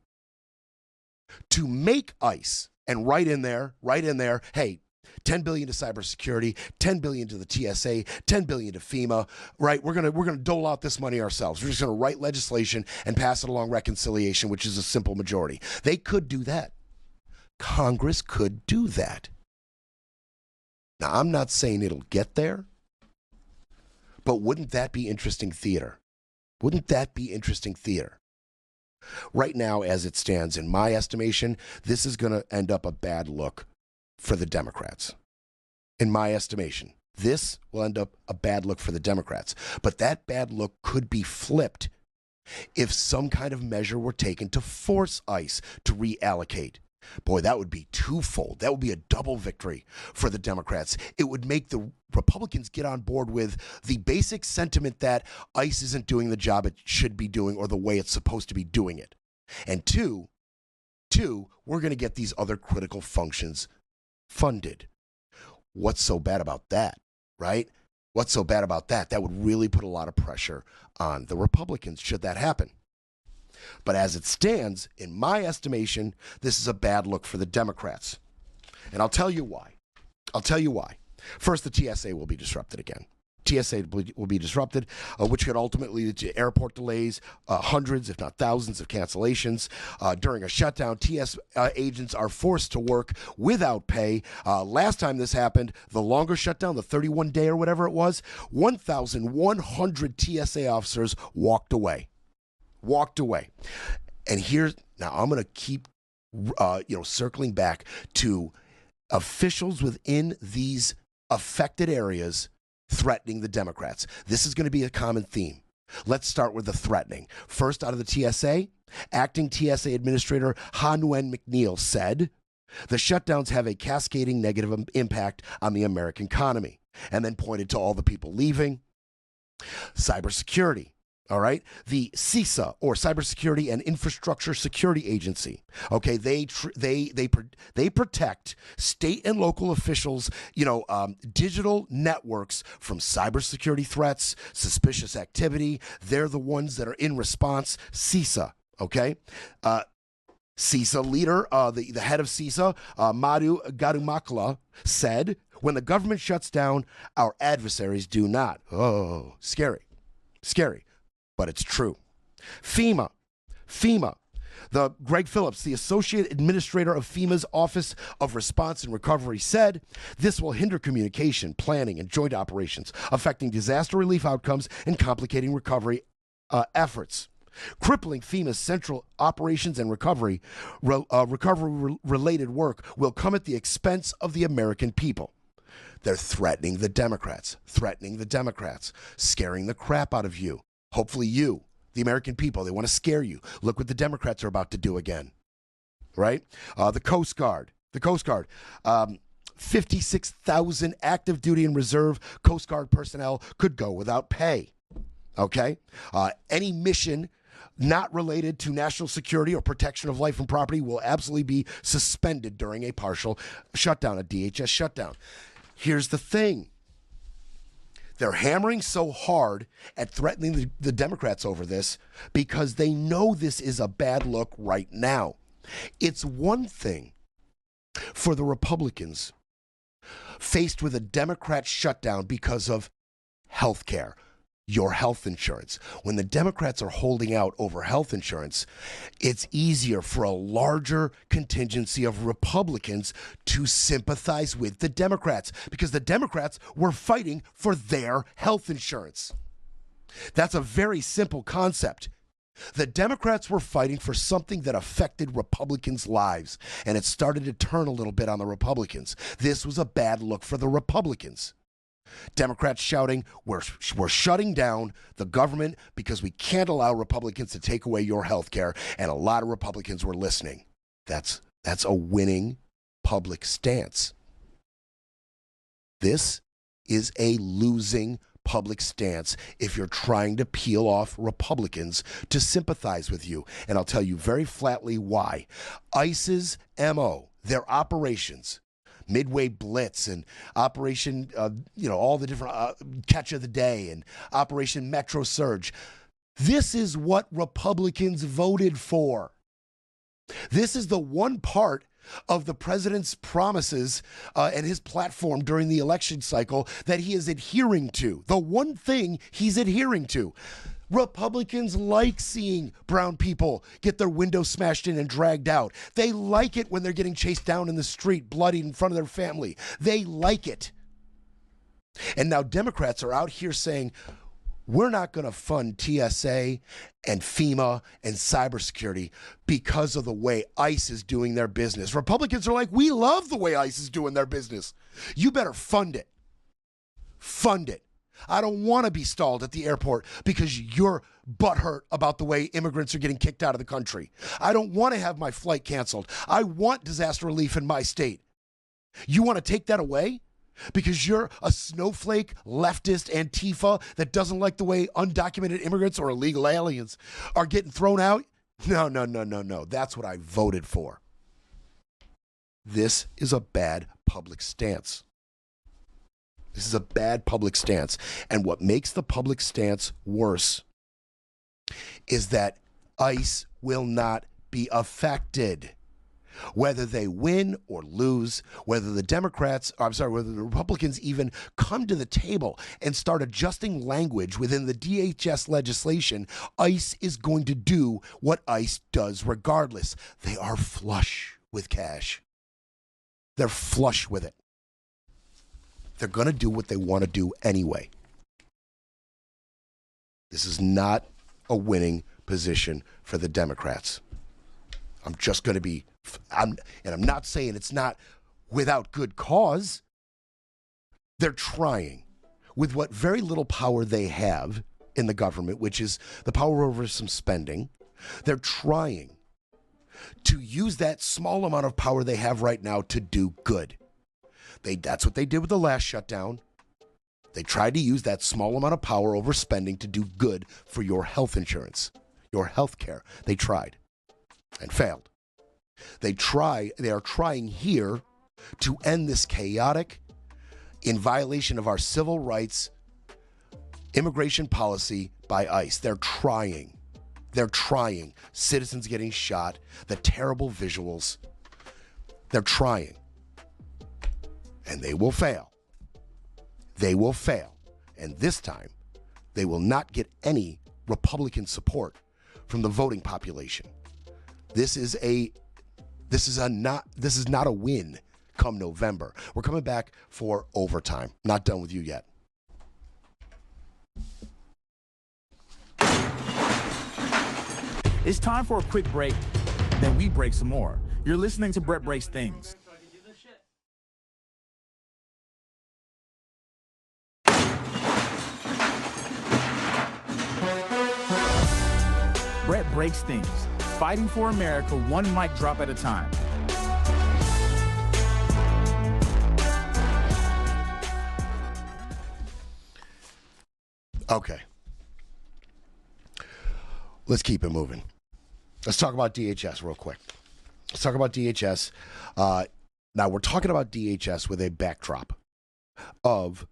to make ICE, and write in there, hey, $10 billion to cybersecurity, $10 billion to the TSA, $10 billion to FEMA, right? We're gonna dole out this money ourselves. We're just gonna write legislation and pass it along reconciliation, which is a simple majority. They could do that. Congress could do that. Now, I'm not saying it'll get there, but wouldn't that be interesting theater? Wouldn't that be interesting theater? Right now, as it stands, in my estimation, this is going to end up a bad look for the Democrats. In my estimation, this will end up a bad look for the Democrats. But that bad look could be flipped if some kind of measure were taken to force ICE to reallocate. Boy, that would be twofold. That would be a double victory for the Democrats. It would make the Republicans get on board with the basic sentiment that ICE isn't doing the job it should be doing or the way it's supposed to be doing it. And two, we're going to get these other critical functions funded. What's so bad about that, right? What's so bad about that? That would really put a lot of pressure on the Republicans should that happen. But as it stands, in my estimation, this is a bad look for the Democrats. And I'll tell you why. First, the TSA will be disrupted again. TSA will be disrupted, which could ultimately lead to airport delays, hundreds, if not thousands, of cancellations. During a shutdown, TSA agents are forced to work without pay. Last time this happened, the longer shutdown, the 31-day or whatever it was, 1,100 TSA officers walked away. And now I'm going to keep, circling back to officials within these affected areas threatening the Democrats. This is going to be a common theme. Let's start with the threatening. First, out of the TSA, acting TSA Administrator Ha-Nguyen McNeil said, the shutdowns have a cascading negative impact on the American economy, and then pointed to all the people leaving. Cybersecurity. All right, the CISA, or Cybersecurity and Infrastructure Security Agency. Okay, they protect state and local officials, digital networks from cybersecurity threats, suspicious activity. They're the ones that are in response. CISA. Okay, CISA leader, the head of CISA, Madhu Garumakla, said, "When the government shuts down, our adversaries do not." Oh, scary. But it's true. FEMA. The Greg Phillips, the Associate Administrator of FEMA's Office of Response and Recovery, said this will hinder communication, planning, and joint operations, affecting disaster relief outcomes and complicating recovery efforts. Crippling FEMA's central operations and recovery-related work will come at the expense of the American people. They're threatening the Democrats, scaring the crap out of you. Hopefully you, the American people, they want to scare you. Look what the Democrats are about to do again, right? The Coast Guard, 56,000 active duty and reserve Coast Guard personnel could go without pay, okay? Any mission not related to national security or protection of life and property will absolutely be suspended during a partial shutdown, a DHS shutdown. Here's the thing. They're hammering so hard at threatening the Democrats over this because they know this is a bad look right now. It's one thing for the Republicans faced with a Democrat shutdown because of health care. your health insurance. When the Democrats are holding out over health insurance, it's easier for a larger contingency of Republicans to sympathize with the Democrats because the Democrats were fighting for their health insurance. That's a very simple concept. The Democrats were fighting for something that affected Republicans' lives, and it started to turn a little bit on the Republicans. This was a bad look for the Republicans. Democrats shouting, we're shutting down the government because we can't allow Republicans to take away your health care, and a lot of Republicans were listening. That's a winning public stance. This is a losing public stance if you're trying to peel off Republicans to sympathize with you. And I'll tell you very flatly why. ICE's MO, their operations, Midway Blitz and Operation, all the different Catch of the Day and Operation Metro Surge. This is what Republicans voted for. This is the one part of the president's promises and his platform during the election cycle that he is adhering to. The one thing he's adhering to. Republicans like seeing brown people get their windows smashed in and dragged out. They like it when they're getting chased down in the street, bloodied in front of their family. They like it. And now Democrats are out here saying, we're not going to fund TSA and FEMA and cybersecurity because of the way ICE is doing their business. Republicans are like, we love the way ICE is doing their business. You better fund it. Fund it. I don't want to be stalled at the airport because you're butthurt about the way immigrants are getting kicked out of the country. I don't want to have my flight canceled. I want disaster relief in my state. You want to take that away? Because you're a snowflake leftist Antifa that doesn't like the way undocumented immigrants or illegal aliens are getting thrown out? No. That's what I voted for. This is a bad public stance. This is a bad public stance. And what makes the public stance worse is that ICE will not be affected. Whether they win or lose, whether the Republicans even come to the table and start adjusting language within the DHS legislation, ICE is going to do what ICE does regardless. They are flush with cash. They're flush with it. They're going to do what they want to do anyway. This is not a winning position for the Democrats. I'm just going to be, I'm not saying it's not without good cause. They're trying with what very little power they have in the government, which is the power over some spending. They're trying to use that small amount of power they have right now to do good. That's what they did with the last shutdown. They tried to use that small amount of power over spending to do good for your health insurance, your health care. They tried and failed. They are trying here to end this chaotic, in violation of our civil rights, immigration policy by ICE. They're trying. Citizens getting shot, the terrible visuals. They're trying. And they will fail. They will fail. And this time, they will not get any Republican support from the voting population. This is not a win come November. We're coming back for overtime. Not done with you yet. It's time for a quick break, then we break some more. You're listening to Brett Breaks Things. Brett Breaks Things, fighting for America one mic drop at a time. Okay. Let's keep it moving. Let's talk about DHS real quick. Let's talk about DHS. Now, we're talking about DHS with a backdrop of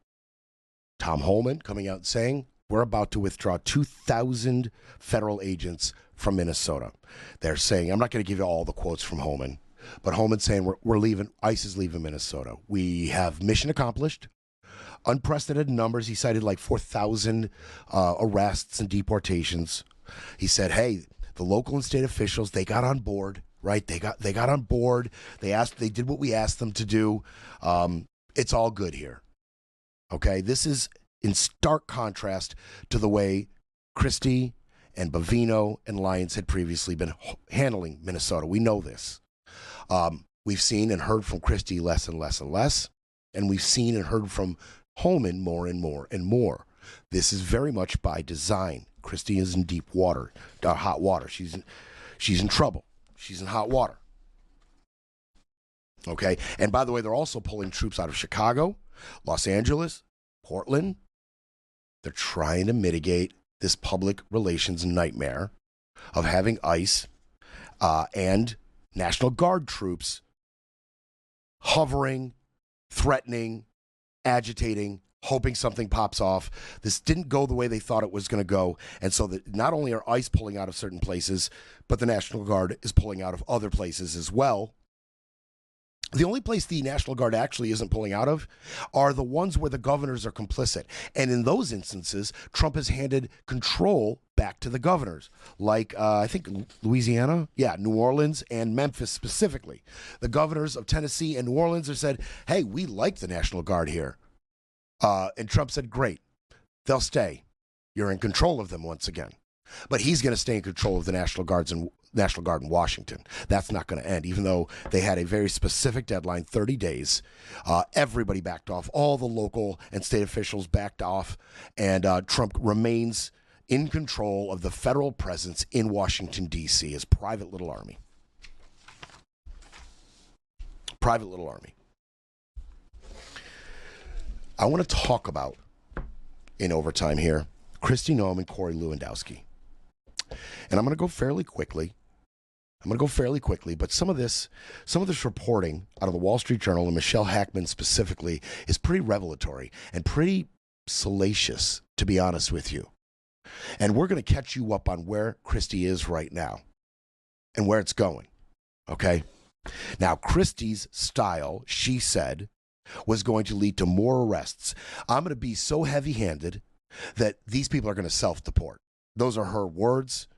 Tom Homan coming out and saying, we're about to withdraw 2,000 federal agents from Minnesota. They're saying, I'm not going to give you all the quotes from Homan, but Homan's saying we're leaving, ICE is leaving Minnesota. We have mission accomplished. unprecedented numbers. He cited like 4,000 arrests and deportations. He said, hey, the local and state officials, they got on board, right? They got on board. They did what we asked them to do. It's all good here. Okay, this is in stark contrast to the way Kristi and Bavino and Lyons had previously been handling Minnesota. We know this. We've seen and heard from Kristi less and less and less, and we've seen and heard from Holman more and more and more. This is very much by design. Kristi is in deep water, hot water. She's in trouble. She's in hot water. Okay, and by the way, they're also pulling troops out of Chicago, Los Angeles, Portland. They're trying to mitigate this public relations nightmare of having ICE and National Guard troops hovering, threatening, agitating, hoping something pops off. This didn't go the way they thought it was going to go. And so that not only are ICE pulling out of certain places, but the National Guard is pulling out of other places as well. The only place the National Guard actually isn't pulling out of are the ones where the governors are complicit. And in those instances, Trump has handed control back to the governors, like I think Louisiana, New Orleans and Memphis specifically. The governors of Tennessee and New Orleans have said, hey, we like the National Guard here. And Trump said, great, they'll stay. You're in control of them once again. But he's going to stay in control of the National Guard in Washington. That's not going to end, even though they had a very specific deadline, 30 days. Everybody backed off. All the local and state officials backed off. And Trump remains in control of the federal presence in Washington, D.C., his private little army. Private little army. I want to talk about, in overtime here, Kristi Noem and Corey Lewandowski. And I'm going to go fairly quickly. But some of this reporting out of the Wall Street Journal and Michelle Hackman specifically is pretty revelatory and pretty salacious, to be honest with you. And we're going to catch you up on where Kristi is right now and where it's going. Okay? Now, Kristi's style, she said, was going to lead to more arrests. I'm going to be so heavy-handed that these people are going to self-deport. Those are her words.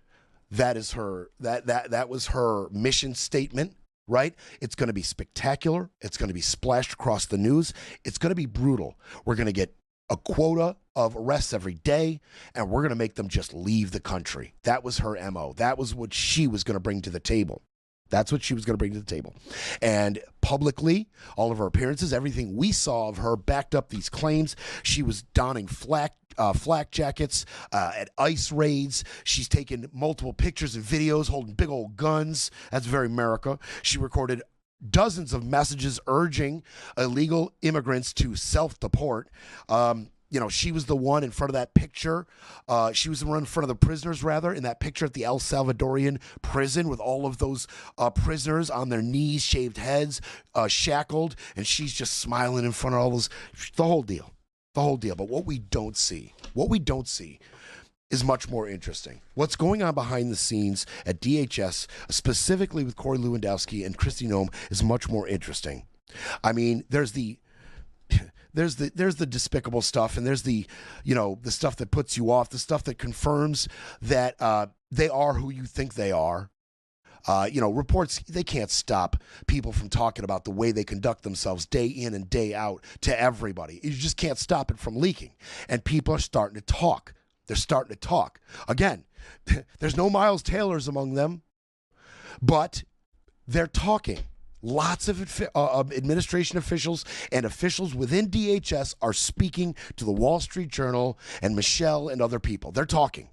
That is her. That was her mission statement, right? It's going to be spectacular. It's going to be splashed across the news. It's going to be brutal. We're going to get a quota of arrests every day, and we're going to make them just leave the country. That was her MO. That was what she was going to bring to the table. That's what she was going to bring to the table. And publicly, all of her appearances, everything we saw of her backed up these claims. She was donning flak jackets at ICE raids. She's taken multiple pictures and videos holding big old guns. That's very America. She recorded dozens of messages urging illegal immigrants to self-deport. She was the one in front of that picture. She was the one in front of the prisoners, rather, in that picture at the El Salvadorian prison with all of those prisoners on their knees, shaved heads, shackled, and she's just smiling in front of all those. The whole deal. But what we don't see is much more interesting. What's going on behind the scenes at DHS, specifically with Corey Lewandowski and Kristi Noem, is much more interesting. I mean, there's the despicable stuff, and there's the stuff that puts you off, the stuff that confirms that they are who you think they are. Reports, they can't stop people from talking about the way they conduct themselves day in and day out to everybody. You just can't stop it from leaking. And people are starting to talk. They're starting to talk. Again, there's no Miles Taylors among them, but they're talking. Lots of administration officials and officials within DHS are speaking to the Wall Street Journal and Michelle and other people. They're talking.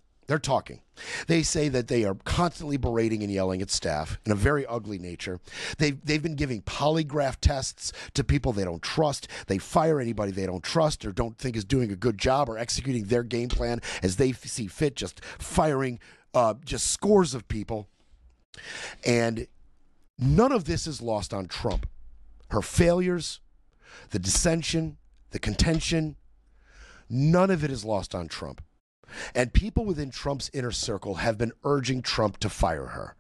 They say that they are constantly berating and yelling at staff in a very ugly nature. They've been giving polygraph tests to people they don't trust. They fire anybody they don't trust or don't think is doing a good job or executing their game plan as they see fit, just firing just scores of people. And none of this is lost on Trump. Her failures, the dissension, the contention, none of it is lost on Trump. And people within Trump's inner circle have been urging Trump to fire her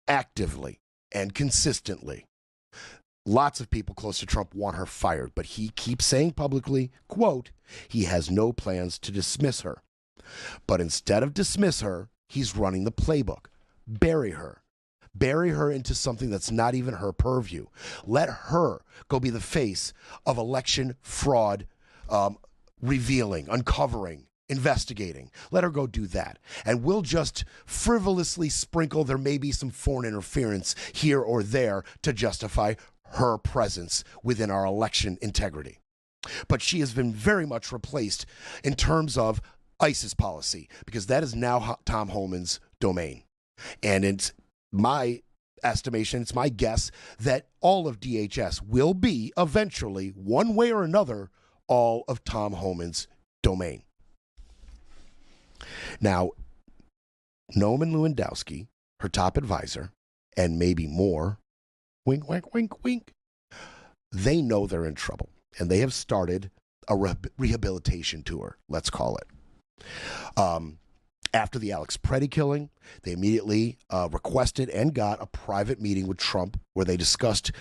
actively and consistently. Lots of people close to Trump want her fired, but he keeps saying publicly, quote, he has no plans to dismiss her. But instead of dismiss her, he's running the playbook. Bury her. Bury her into something that's not even her purview. Let her go be the face of election fraud, revealing, uncovering, investigating. Let her go do that. And we'll just frivolously sprinkle there may be some foreign interference here or there to justify her presence within our election integrity. But she has been very much replaced in terms of ISIS policy, because that is now Tom Homan's domain. And it's my estimation, it's my guess that all of DHS will be eventually, one way or another, all of Tom Homan's domain. Now, Noem and Lewandowski, her top advisor, and maybe more, wink, wink, wink, wink, they know they're in trouble. And they have started a rehabilitation tour, let's call it. After the Alex Preddy killing, they immediately requested and got a private meeting with Trump where they discussed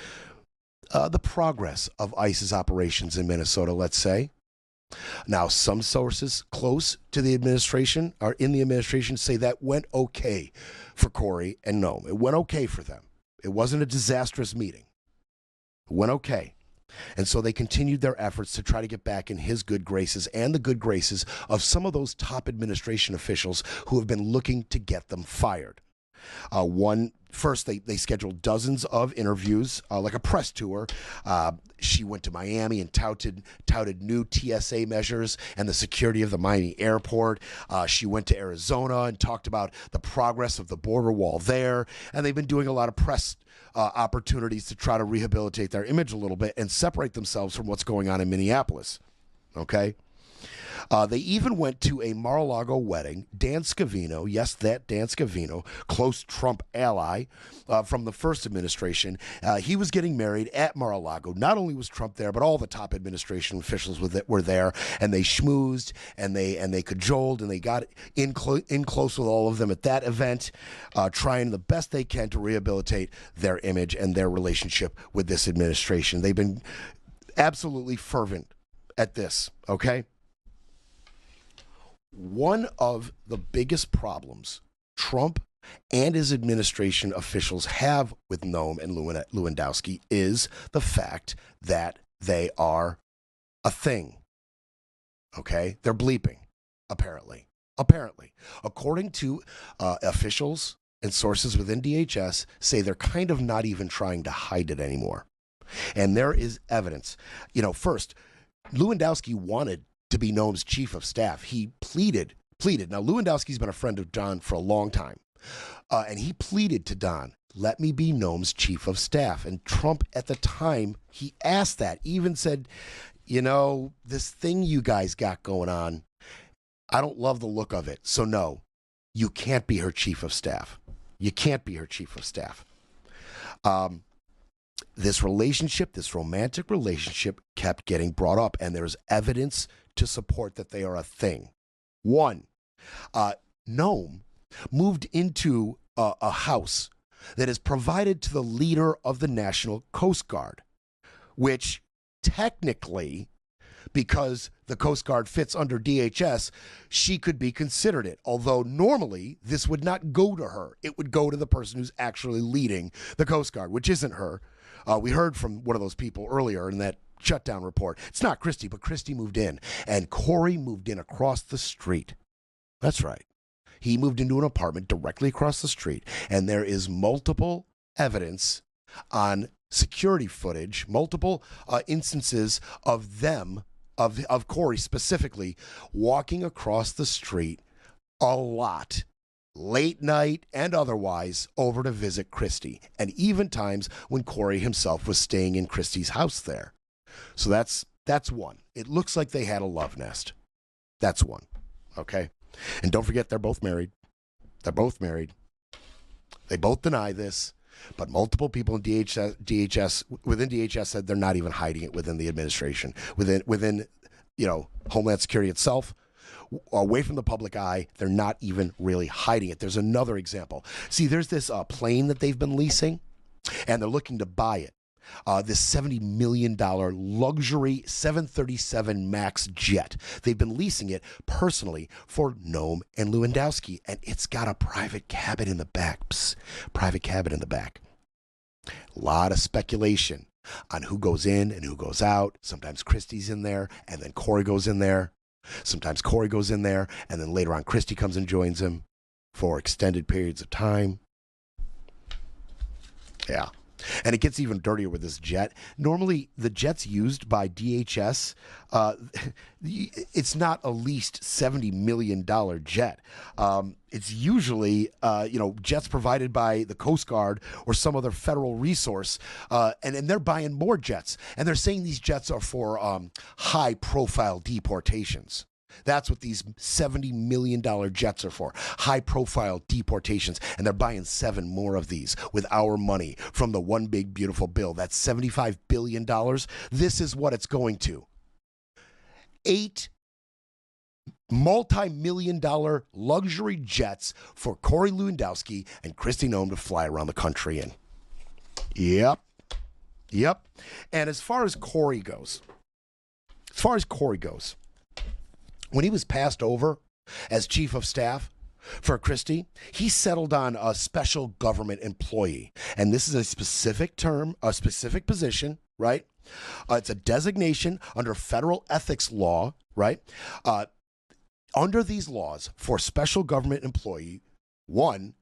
the progress of ISIS operations in Minnesota, let's say. Now, some sources close to the administration or in the administration say that went okay for Corey and Noem. It went okay for them. It wasn't a disastrous meeting. It went okay. And so they continued their efforts to try to get back in his good graces and the good graces of some of those top administration officials who have been looking to get them fired. First, they scheduled dozens of interviews, like a press tour. She went to Miami and touted new TSA measures and the security of the Miami airport. She went to Arizona and talked about the progress of the border wall there. And they've been doing a lot of press opportunities to try to rehabilitate their image a little bit and separate themselves from what's going on in Minneapolis. Okay? They even went to a Mar-a-Lago wedding. Dan Scavino, yes, that Dan Scavino, close Trump ally from the first administration, he was getting married at Mar-a-Lago. Not only was Trump there, but all the top administration officials were there, and they schmoozed and they cajoled and they got in close with all of them at that event, trying the best they can to rehabilitate their image and their relationship with this administration. They've been absolutely fervent at this, okay? One of the biggest problems Trump and his administration officials have with Noem and Lewandowski is the fact that they are a thing. Okay? They're bleeping, apparently. According to officials and sources within DHS, say they're kind of not even trying to hide it anymore. And there is evidence. First, Lewandowski wanted to be Noem's chief of staff. He pleaded. Now, Lewandowski's been a friend of Don for a long time. And he pleaded to Don, let me be Noem's chief of staff. And Trump at the time, he asked that, even said, this thing you guys got going on, I don't love the look of it. So no, you can't be her chief of staff. You can't be her chief of staff. This relationship, this romantic relationship kept getting brought up, and there's evidence to support that they are a thing. One, Noem moved into a house that is provided to the leader of the National Coast Guard, which technically, because the Coast Guard fits under DHS, she could be considered it. Although normally this would not go to her. It would go to the person who's actually leading the Coast Guard, which isn't her. We heard from one of those people earlier in that shutdown report. It's not Kristi, but Kristi moved in. And Corey moved in across the street. That's right. He moved into an apartment directly across the street. And there is multiple evidence on security footage, multiple instances of them, of Corey specifically, walking across the street a lot, late night and otherwise, over to visit Kristi. And even times when Corey himself was staying in Kristi's house there. So that's one. It looks like they had a love nest. That's one. Okay? And don't forget, they're both married. They're both married. They both deny this, but multiple people in within DHS said they're not even hiding it within the administration, within Homeland Security itself, away from the public eye. They're not even really hiding it. There's another example. See, there's this plane that they've been leasing, and they're looking to buy it. this $70 million luxury 737 MAX jet. They've been leasing it personally for Noem and Lewandowski, and it's got a private cabin in the back. Psst, private cabin in the back. A lot of speculation on who goes in and who goes out. Sometimes Kristi's in there, and then Corey goes in there. Sometimes Corey goes in there, and then later on Kristi comes and joins him for extended periods of time. Yeah. And it gets even dirtier with this jet. Normally, the jets used by DHS, it's not a leased $70 million jet. It's usually, jets provided by the Coast Guard or some other federal resource, and they're buying more jets. And they're saying these jets are for high-profile deportations. That's what these $70 million jets are for, high-profile deportations. And they're buying 7 more of these with our money from the one big, beautiful bill. That's $75 billion. This is what it's going to. 8 multi-million-dollar luxury jets for Corey Lewandowski and Kristi Noem to fly around the country in. Yep. And as far as Corey goes, when he was passed over as chief of staff for Kristi, he settled on a special government employee. And this is a specific term, a specific position, right? It's a designation under federal ethics law, right? Under these laws, for special government employee, 1,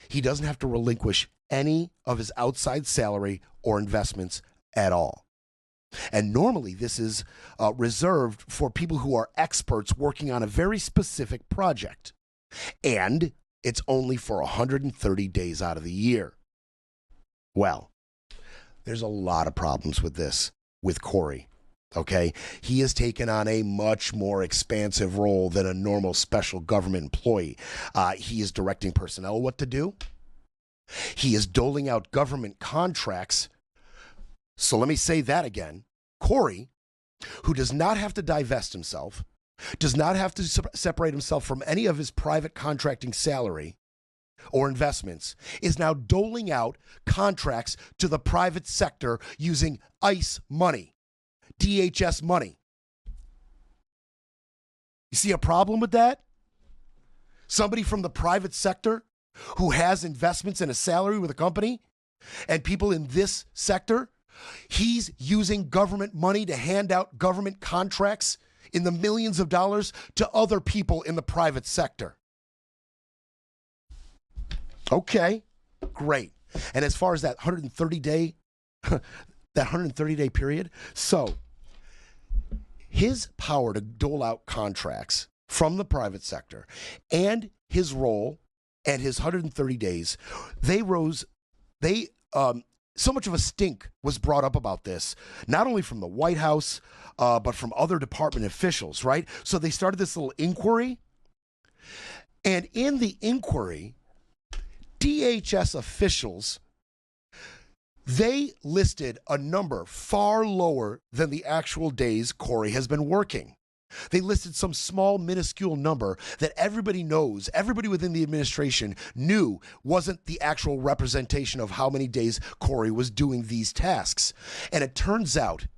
he doesn't have to relinquish any of his outside salary or investments at all. And normally this is reserved for people who are experts working on a very specific project. And it's only for 130 days out of the year. Well, there's a lot of problems with this, with Corey. Okay, he has taken on a much more expansive role than a normal special government employee. He is directing personnel what to do. He is doling out government contracts. So let me say that again. Corey, who does not have to divest himself, does not have to separate himself from any of his private contracting salary or investments, is now doling out contracts to the private sector using ICE money, DHS money. You see a problem with that? Somebody from the private sector who has investments and a salary with a company, and people in this sector, he's using government money to hand out government contracts in the millions of dollars to other people in the private sector. Okay, great. And as far as that 130-day period, so his power to dole out contracts from the private sector and his role and his 130 days, so much of a stink was brought up about this, not only from the White House, but from other department officials, right? So they started this little inquiry. And in the inquiry, DHS officials, they listed a number far lower than the actual days Corey has been working. They listed some small, minuscule number that everybody knows, everybody within the administration knew wasn't the actual representation of how many days Corey was doing these tasks. And it turns out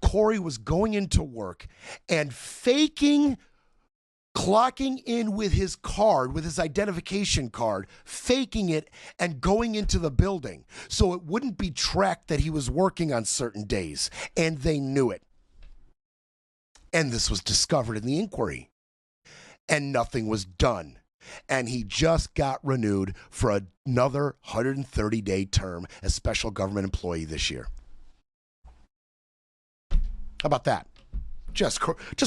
Corey was going into work and faking, clocking in with his card, with his identification card, faking it and going into the building so it wouldn't be tracked that he was working on certain days. And they knew it. And this was discovered in the inquiry. And nothing was done. And he just got renewed for another 130-day term as special government employee this year. How about that? Just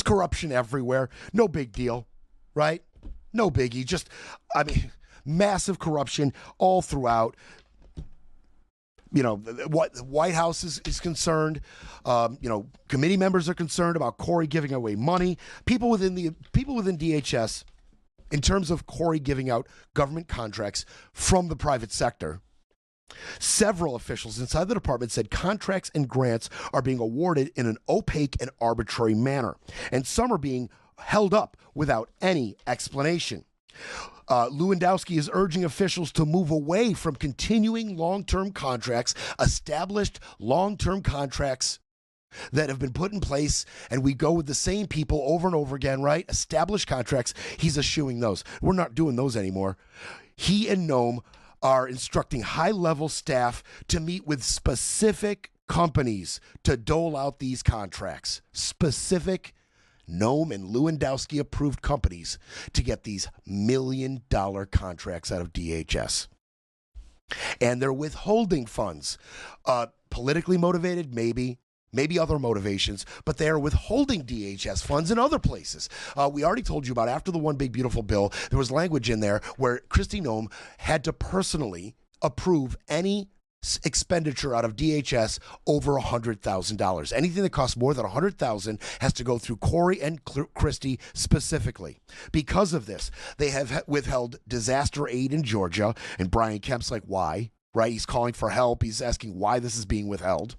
corruption everywhere. No big deal, right? No biggie. Massive corruption all throughout. You know, what the White House is concerned. Committee members are concerned about Corey giving away money. People within DHS, in terms of Corey giving out government contracts from the private sector, several officials inside the department said contracts and grants are being awarded in an opaque and arbitrary manner, and some are being held up without any explanation. Lewandowski is urging officials to move away from continuing long-term contracts, established long-term contracts that have been put in place, and we go with the same people over and over again, right? Established contracts. He's eschewing those. We're not doing those anymore. He and Noem are instructing high-level staff to meet with specific companies to dole out these contracts. Specific Noem and Lewandowski approved companies to get these $1 million contracts out of DHS. And they're withholding funds. Politically motivated, maybe other motivations, but they are withholding DHS funds in other places. We already told you about, after the One Big Beautiful Bill, there was language in there where Kristi Noem had to personally approve any expenditure out of DHS over $100,000. Anything that costs more than $100,000 has to go through Corey and Kristi specifically. Because of this, they have withheld disaster aid in Georgia, and Brian Kemp's like, why? Right? He's calling for help. He's asking why this is being withheld.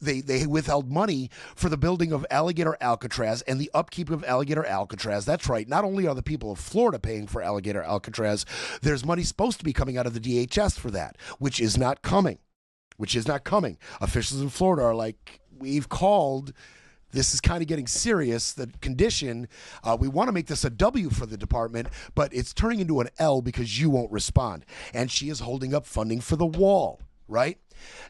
They withheld money for the building of Alligator Alcatraz and the upkeep of Alligator Alcatraz. That's right. Not only are the people of Florida paying for Alligator Alcatraz, there's money supposed to be coming out of the DHS for that, which is not coming. Officials in Florida are like, we've called. This is kind of getting serious. The condition, we want to make this a W for the department, but it's turning into an L because you won't respond. And she is holding up funding for the wall, right?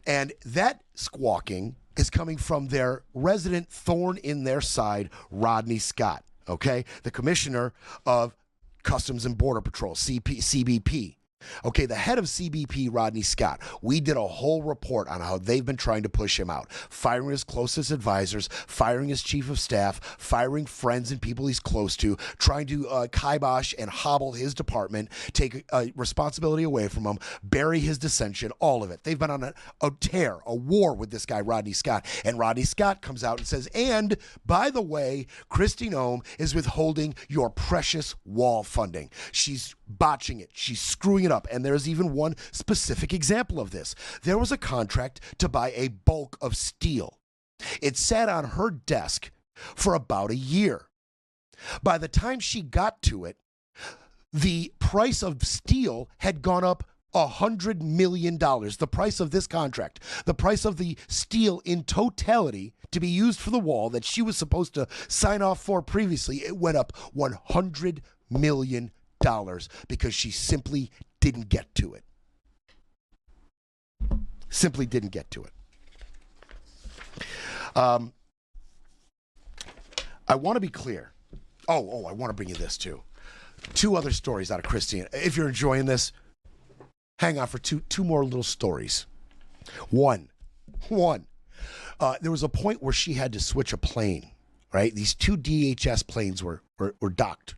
And that squawking is coming from their resident thorn in their side, Rodney Scott, okay? The Commissioner of Customs and Border Patrol, CBP. Okay, the head of CBP, Rodney Scott, we did a whole report on how they've been trying to push him out, firing his closest advisors, firing his chief of staff, firing friends and people he's close to, trying to kibosh and hobble his department, take responsibility away from him, bury his dissension, all of it. They've been on a tear, a war with this guy, Rodney Scott. And Rodney Scott comes out and says, and by the way, Kristi Noem is withholding your precious wall funding. She's botching it. She's screwing it up. And there's even one specific example of this. There was a contract to buy a bulk of steel. It sat on her desk for about a year. By the time she got to it, the price of steel had gone up $100 million. The price of this contract, the price of the steel in totality to be used for the wall that she was supposed to sign off for previously, it went up $100 million because she simply didn't get to it. Simply didn't get to it. I want to be clear. I want to bring you this too. Two other stories out of Kristi. If you're enjoying this, hang on for two more little stories. One. There was a point where she had to switch a plane, right? These two DHS planes were docked,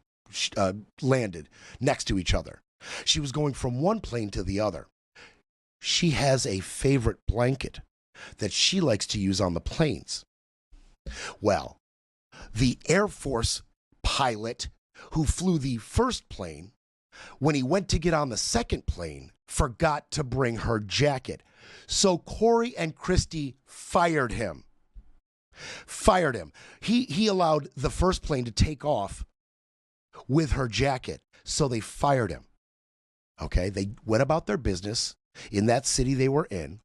landed next to each other. She was going from one plane to the other. She has a favorite blanket that she likes to use on the planes. Well, the Air Force pilot who flew the first plane, when he went to get on the second plane, forgot to bring her jacket. So Corey and Kristi fired him. He allowed the first plane to take off with her jacket. So they fired him. Okay, they went about their business in that city they were in,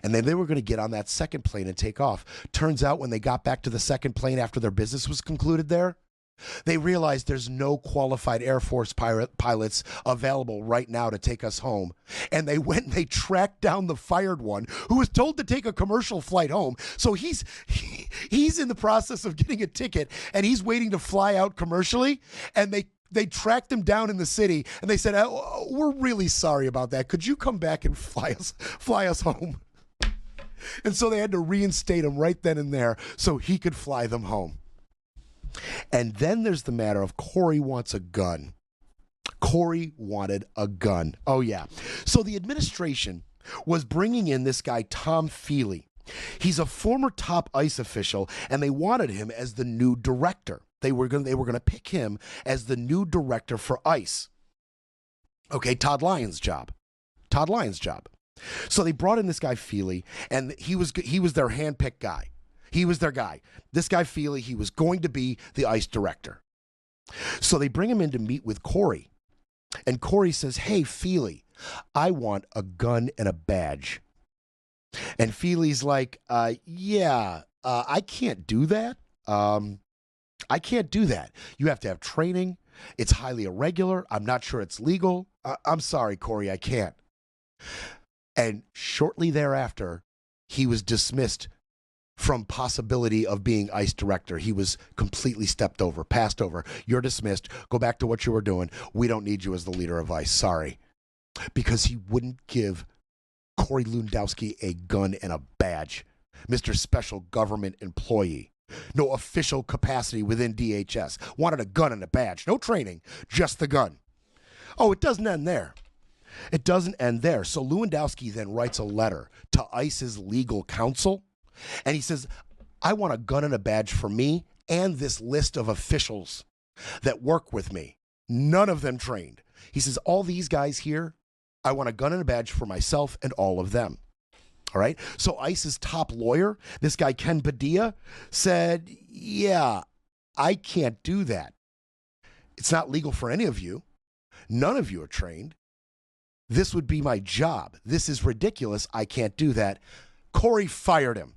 and then they were going to get on that second plane and take off. Turns out when they got back to the second plane after their business was concluded there, they realized there's no qualified Air Force pilots available right now to take us home. And they went and they tracked down the fired one who was told to take a commercial flight home. So he's in the process of getting a ticket and he's waiting to fly out commercially. And they tracked him down in the city and they said, we're really sorry about that. Could you come back and fly us home? And so they had to reinstate him right then and there so he could fly them home. And then there's the matter of Corey wants a gun. Corey wanted a gun. Oh, yeah. So the administration was bringing in this guy, Tom Feely. He's a former top ICE official, and they wanted him as the new director. They were going to pick him as the new director for ICE. Okay, Todd Lyons' job. So they brought in this guy Feely, and he was their handpicked guy. He was their guy. This guy Feely, he was going to be the ICE director. So they bring him in to meet with Corey. And Corey says, hey, Feely, I want a gun and a badge. And Feely's like, I can't do that. I can't do that. You have to have training. It's highly irregular. I'm not sure it's legal. I'm sorry, Corey, I can't. And shortly thereafter, he was dismissed from possibility of being ICE director. He was completely passed over. You're dismissed. Go back to what you were doing. We don't need you as the leader of ICE. Sorry. Because he wouldn't give Corey Lewandowski a gun and a badge. Mr. Special Government Employee. No official capacity within DHS. Wanted a gun and a badge. No training, just the gun. Oh, it doesn't end there. It doesn't end there. So Lewandowski then writes a letter to ICE's legal counsel, and he says, I want a gun and a badge for me and this list of officials that work with me. None of them trained. He says, all these guys here, I want a gun and a badge for myself and all of them. All right. So ICE's top lawyer, this guy Ken Padilla, said, yeah, I can't do that. It's not legal for any of you. None of you are trained. This would be my job. This is ridiculous. I can't do that. Corey fired him.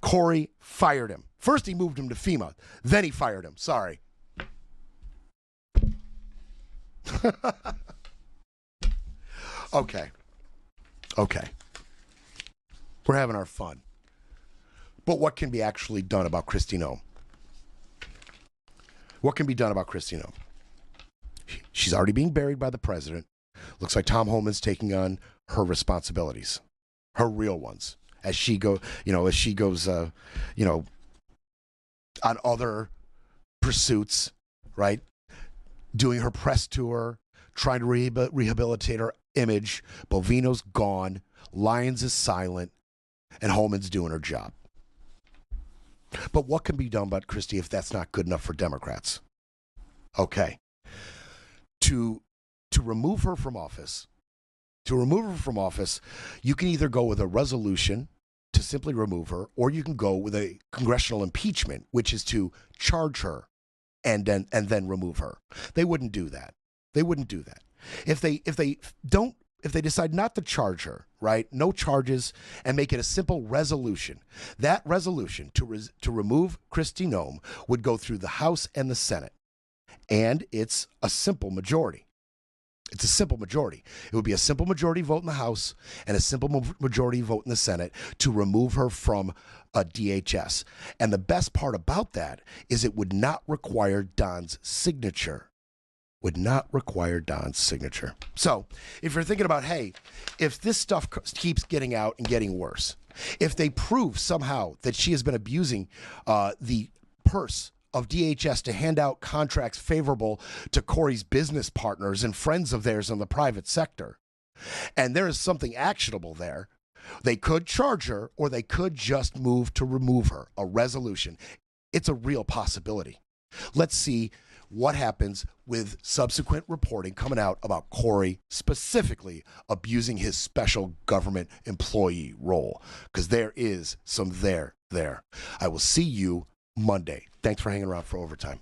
Corey fired him. First, he moved him to FEMA. Then he fired him. Sorry. Okay. We're having our fun. But what can be actually done about Kristi Noem? What can be done about Kristi Noem? She's already being buried by the president. Looks like Tom Homan's taking on her responsibilities, her real ones, as she goes, on other pursuits, right? Doing her press tour, trying to rehabilitate her image. Bovino's gone. Lyons is silent. And Holman's doing her job. But what can be done about Kristi if that's not good enough for Democrats? Okay. To remove her from office, you can either go with a resolution to simply remove her, or you can go with a congressional impeachment, which is to charge her and then remove her. They wouldn't do that. If they decide not to charge her, right? No charges, and make it a simple resolution. That resolution to remove Kristi Noem would go through the House and the Senate. And it's a simple majority. It's a simple majority. It would be a simple majority vote in the House and a simple majority vote in the Senate to remove her from a DHS. And the best part about that is it would not require Don's signature. So if you're thinking about, hey, if this stuff keeps getting out and getting worse, if they prove somehow that she has been abusing the purse of DHS to hand out contracts favorable to Corey's business partners and friends of theirs in the private sector, and there is something actionable there, they could charge her, or they could just move to remove her, a resolution. It's a real possibility. Let's see what happens with subsequent reporting coming out about Corey specifically abusing his special government employee role, because there is some there. I will see you Monday. Thanks for hanging around for overtime.